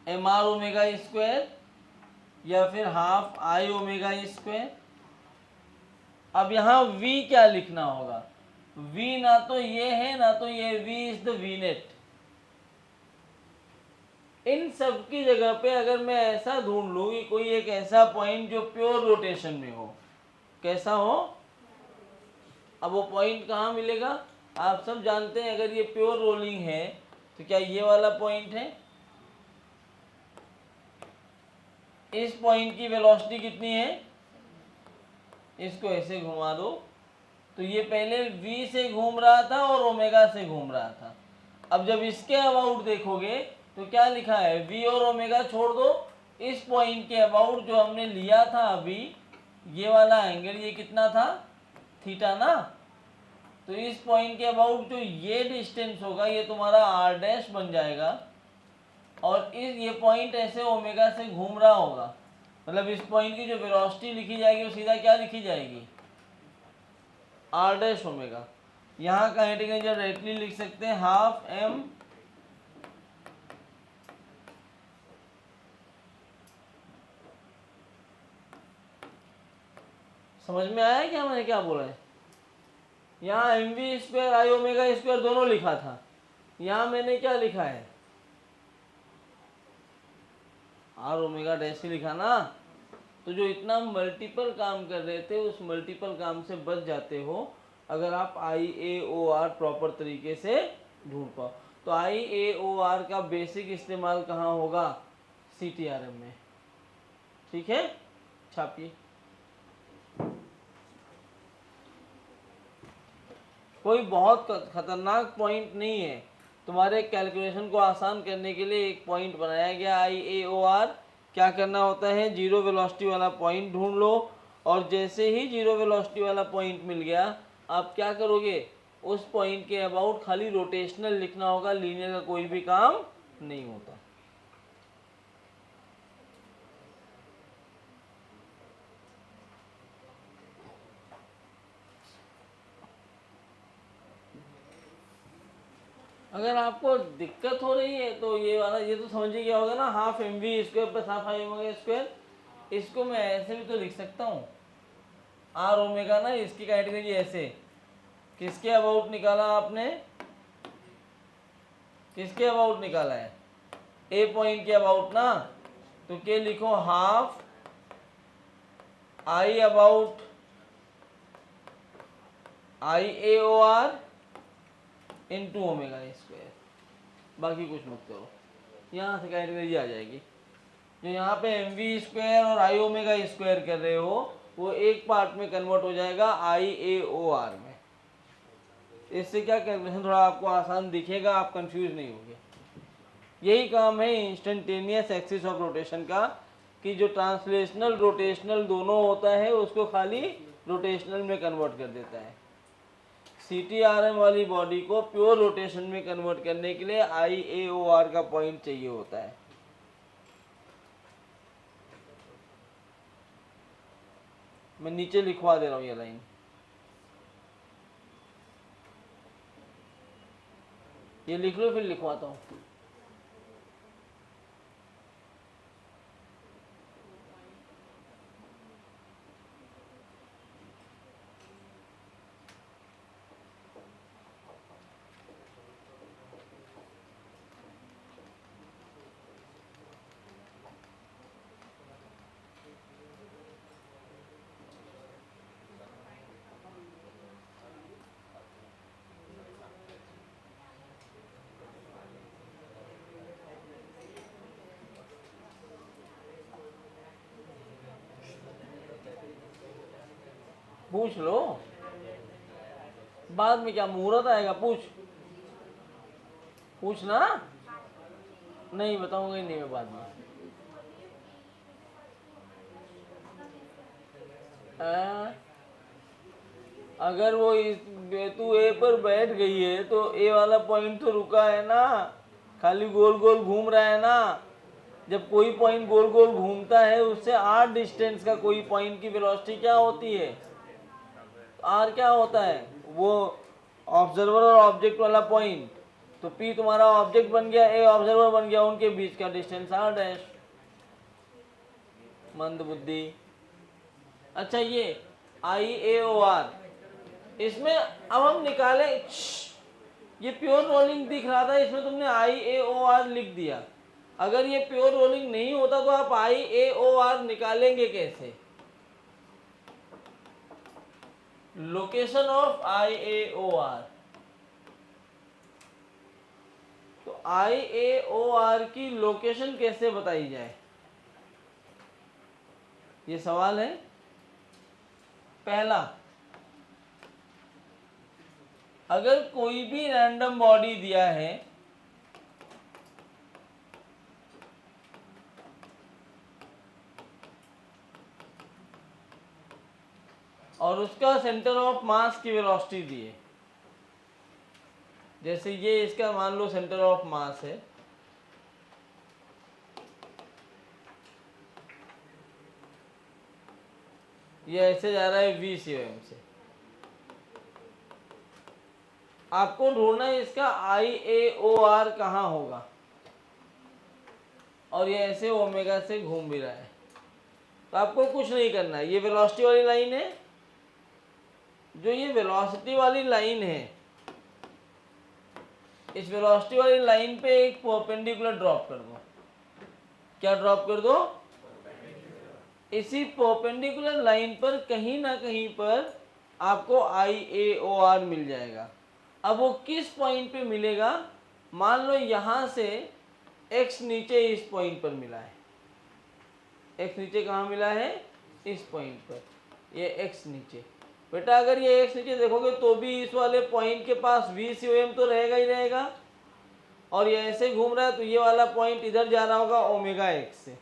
mr omega square या फिर हाफ I ओमेगा स्क्वायर? अब यहाँ v क्या लिखना होगा? v ना तो ये है ना तो ये, v is the v net. इन सब की जगह पे अगर मैं ऐसा ढूंढ लूँ कि कोई एक ऐसा पॉइंट जो प्योर रोटेशन में हो, कैसा हो? अब वो पॉइंट कहाँ मिलेगा? आप सब जानते हैं अगर ये प्योर रोलिंग है तो क्या ये वाला पॉइंट है? इस पॉइंट की वेलोसिटी कितनी है? इसको ऐसे घुमा दो तो ये पहले v से घूम रहा था और ओमेगा से घूम रहा था। अब जब इसके अबाउट देखोगे तो क्या लिखा है? v और ओमेगा छोड़ दो, इस पॉइंट के अबाउट जो हमने लिया था अभी, ये वाला एंगल ये कितना था? थीटा ना। तो इस पॉइंट के अबाउट जो ये डिस्टेंस होगा ये तुम्हारा r डैश बन जाएगा और इस ये पॉइंट ऐसे ओमेगा से घूम रहा होगा, मतलब इस पॉइंट की जो वेलोसिटी लिखी जाएगी वो सीधा क्या लिखी जाएगी? r dash omega. यहाँ काइनेटिक एनर्जी डायरेक्टली लिख सकते हैं हाफ m समझ में आया क्या मैंने क्या बोला है? यहाँ mv² I ओमेगा स्क्वायर दोनों लिखा था, यहाँ मैंने क्या लिखा है? r ओमेगा डैश ही लिखा ना। तो जो इतना मल्टीपल काम कर रहे थे उस मल्टीपल काम से बच जाते हो अगर आप IAOR प्रॉपर तरीके से ढूंढ पाओ। तो IAOR का बेसिक इस्तेमाल कहाँ होगा? CTRM में। ठीक है, छापिए। कोई बहुत खतरनाक पॉइंट नहीं है, तुम्हारे कैलकुलेशन को आसान करने के लिए एक पॉइंट बनाया गया IAOR। क्या करना होता है? जीरो वेलोसिटी वाला पॉइंट ढूंढ लो और जैसे ही जीरो वेलोसिटी वाला पॉइंट मिल गया आप क्या करोगे? उस पॉइंट के अबाउट खाली रोटेशनल लिखना होगा, लीनियर का कोई भी काम नहीं होता। अगर आपको दिक्कत हो रही है तो ये वाला, ये तो समझ ही गया होगा ना, half mv² plus half I omega square. इसको मैं ऐसे भी तो लिख सकता हूँ, r ओमेगा ना, इसकी कैटेगरी ऐसे। किसके अबाउट निकाला आपने? किसके अबाउट निकाला है? ए पॉइंट के अबाउट ना। तो क्या लिखो? Half I about IAOR into omega square, बाकी कुछ मत करो। यहाँ से कैटेगरी आ जाएगी। जो यहाँ पे mv² और I ओमेगा स्क्वायर कर रहे हो वो एक पार्ट में कन्वर्ट हो जाएगा IAOR में। इससे क्या कैलकुलेशन थोड़ा आपको आसान दिखेगा, आप कंफ्यूज नहीं होगे। यही काम है इंस्टेंटेनियस एक्सिस ऑफ रोटेशन का, कि जो ट्रांसलेशनल रोटेशनल दोनों होता है उसको खाली रोटेशनल में कन्वर्ट कर देता है। CTRM वाली बॉडी को प्योर रोटेशन में कन्वर्ट करने के लिए IAOR का पॉइंट चाहिए होता है। मैं नीचे लिखवा दे रहा हूँ ये लाइन। ये लिख लो फिर लिखवाता हूँ। पूछ लो, बाद में क्या मुहूर्त आएगा? पूछना। नहीं बताऊंगा ही नहीं मैं बाद में। अगर वो तू ए पर बैठ गई है तो ए वाला पॉइंट तो रुका है ना, खाली गोल गोल घूम रहा है ना। जब कोई पॉइंट गोल गोल घूमता है उससे r डिस्टेंस का कोई पॉइंट की वेलोसिटी क्या होती है? आर क्या होता है, वो ऑब्जर्वर और ऑब्जेक्ट वाला पॉइंट, तो पी तुम्हारा ऑब्जेक्ट बन गया, ए ऑब्जर्वर बन गया, उनके बीच का डिस्टेंस आर डैश। मंद बुद्धि। अच्छा ये आई ए ओ आर, इसमें अब हम निकाले, ये प्योर रोलिंग दिख रहा था, इसमें तुमने आई ए ओ आर लिख दिया। अगर ये प्योर रोलिंग नहीं होता तो आप आई ए ओ आर निकालेंगे कैसे? Location of I A O R, तो आई ए ओ आर की लोकेशन कैसे बताई जाए, ये सवाल है। पहला, अगर कोई भी रैंडम बॉडी दिया है और उसका सेंटर ऑफ मास की वेलोसिटी दी है, जैसे ये इसका मान लो सेंटर ऑफ मास है, ये ऐसे जा रहा है वी सीएम से, आपको ढूंढना है इसका आई ए ओ आर कहाँ होगा, और ये ऐसे ओमेगा से घूम भी रहा है। तो आपको कुछ नहीं करना है, ये वेलोसिटी वाली लाइन है, जो ये वेलोसिटी वाली लाइन है, इस वेलोसिटी वाली लाइन पे एक परपेंडिकुलर ड्रॉप कर दो। क्या ड्रॉप कर दो? इसी परपेंडिकुलर लाइन पर कहीं ना कहीं पर आपको आई ए ओ आर मिल जाएगा। अब वो किस पॉइंट पे मिलेगा? मान लो यहां से x नीचे इस पॉइंट पर मिला है, x नीचे कहाँ मिला है? इस पॉइंट पर, ये x नीचे। बेटा अगर ये x नीचे देखोगे तो भी इस वाले पॉइंट के पास VCOM तो रहेगा ही रहेगा, और ये ऐसे घूम रहा है तो ये वाला पॉइंट इधर जा रहा होगा ओमेगा x से।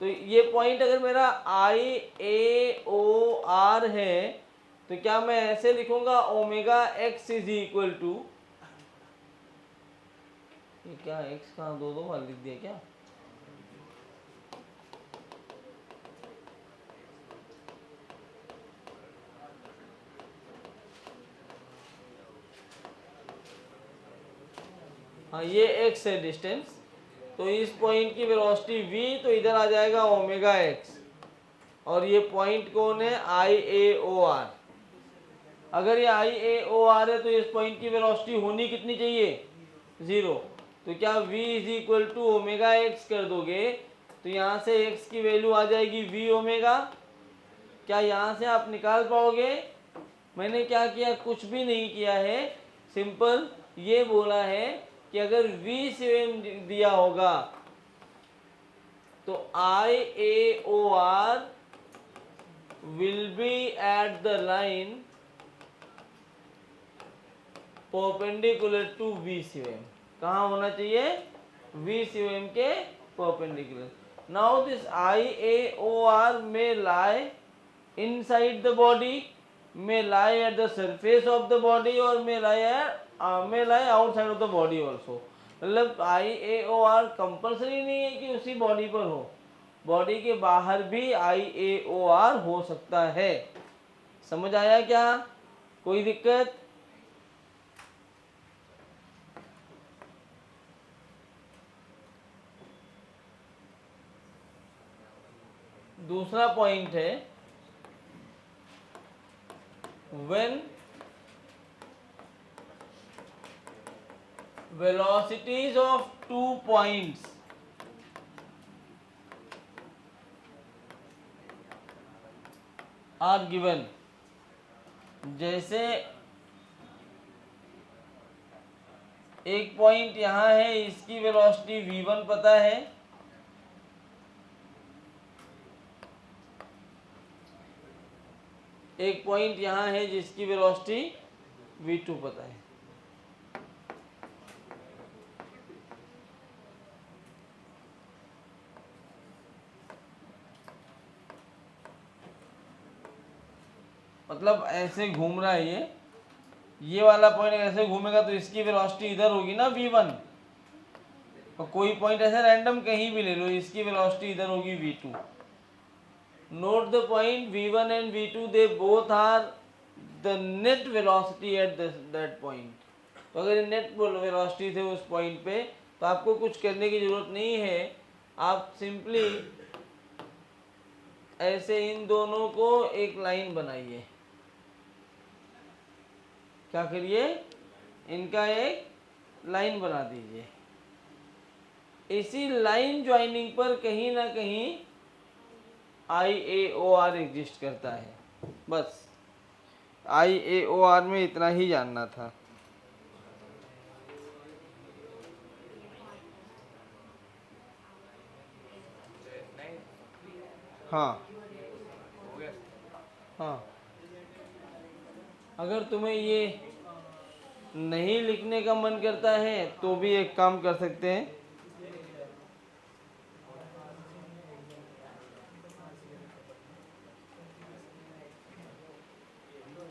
तो ये पॉइंट अगर मेरा आई ए ओ आर है तो क्या मैं ऐसे लिखूंगा omega x is equal to, ये क्या x कहाँ दो बार लिख दिया क्या? हाँ ये x है डिस्टेंस, तो इस पॉइंट की वेलोसिटी v, तो इधर आ जाएगा ओमेगा x, और ये पॉइंट कौन है? आई ए ओ आर। अगर ये आई ए ओ आर है तो इस पॉइंट की वेलोसिटी होनी कितनी चाहिए? 0। तो क्या v is equal to omega X कर दोगे तो यहाँ से x की वैल्यू आ जाएगी v ओमेगा। क्या यहाँ से आप निकाल पाओगे? मैंने क्या किया? कुछ भी नहीं किया है, सिंपल ये बोला है कि अगर v सेम दिया होगा तो I A O R will be at the line perpendicular to VCOM। कहाँ होना चाहिए? VCOM के perpendicular. Now this IAOR may lie inside the body, may lie at the surface of the body, or may lie outside of the body also। मतलब IAOR compulsory नहीं है कि उसी body पर हो, बॉडी के बाहर भी IAOR हो सकता है। समझ आया क्या? कोई दिक्कत? दूसरा पॉइंट है when velocities of 2 points are given। जैसे एक पॉइंट यहाँ है, इसकी वेलोसिटी v1 पता है, एक पॉइंट यहाँ है जिसकी वेलोसिटी v2 पता है। मतलब ऐसे घूम रहा है ये वाला पॉइंट ऐसे घूमेगा तो इसकी वेलोसिटी इधर होगी ना v1, और कोई पॉइंट ऐसे रैंडम कहीं भी ले लो, इसकी वेलोसिटी इधर होगी v2। Note the point v1 and v2, they both are the net velocity at that point. तो अगर नेट वेलोसिटी थे उस पॉइंट पे, तो आपको कुछ करने की ज़रूरत नहीं है, आप सिंपली ऐसे इन दोनों को एक लाइन बनाइए। क्या करिए, इनका एक लाइन बना दीजिए। इसी लाइन ज्वाइनिंग पर कहीं ना कहीं IAOR एग्जिस्ट करता है। बस IAOR में इतना ही जानना था। हाँ हाँ, अगर तुम्हें ये नहीं लिखने का मन करता है तो भी एक काम कर सकते हैं,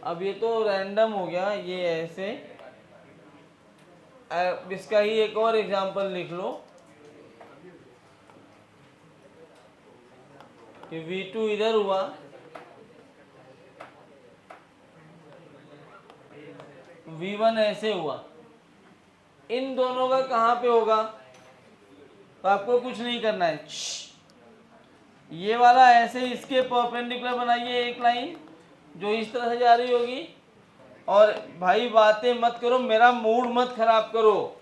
अब ये तो रैंडम हो गया ये ऐसे। इसका ही एक और एग्जांपल लिख लो कि V2 इधर हुआ, V1 ऐसे हुआ, इन दोनों का कहाँ पे होगा? तो आपको कुछ नहीं करना है, ये वाला ऐसे इसके परपेंडिकुलर बनाइए एक लाइन जो इस तरह से जा रही होगी। और भाई बातें मत करो, मेरा मूड मत खराब करो।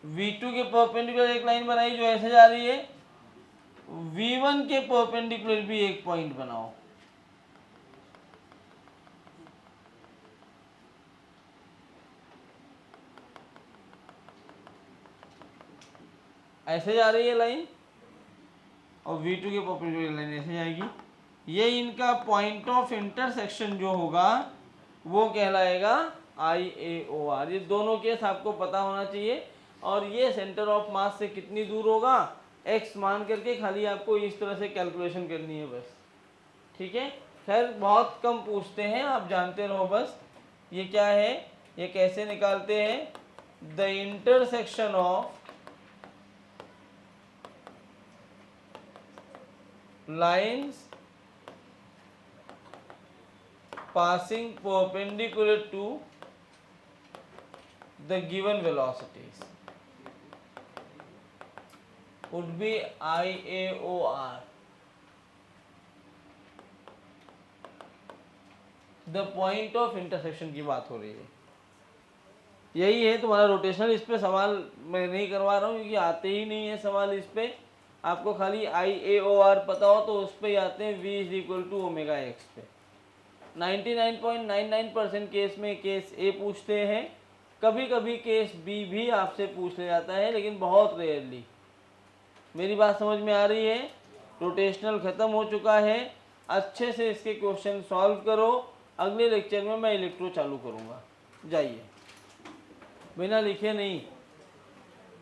V2 के परपेंडिकुलर एक लाइन बनाई जो ऐसे जा रही है, V1 के परपेंडिकुलर भी एक पॉइंट बनाओ। ऐसे जा रही है लाइन और V2 के परपेंडिकुलर लाइन ऐसे जाएगी। ये इनका पॉइंट ऑफ इंटरसेक्शन जो होगा वो कहलाएगा IAOR। ये दोनों केस आपको पता होना चाहिए। और ये सेंटर ऑफ मास से कितनी दूर होगा x मान करके खाली आपको इस तरह से कैलकुलेशन करनी है बस, ठीक है। खैर बहुत कम पूछते हैं, आप जानते रहो बस। ये क्या है, ये कैसे निकालते हैं? The intersection of lines passing perpendicular to the given velocities would be IAOR. The point of intersection की बात हो रही है। यही है तुम्हारा रोटेशनल। इस पे सवाल मैं नहीं करवा रहा हूँ क्योंकि आते ही नहीं है सवाल इस पे। आपको खाली IAOR पता हो तो उस पे ही आते हैं, V = ω/x पे। 99.99% केस में केस A पूछते हैं, कभी कभी केस B भी आपसे पूछ ले जाता है, लेकिन बहुत रेयरली। मेरी बात समझ में आ रही है? रोटेशनल ख़त्म हो चुका है, अच्छे से इसके क्वेश्चन सॉल्व करो। अगले लेक्चर में मैं इलेक्ट्रो चालू करूँगा, जाइए, बिना लिखे नहीं।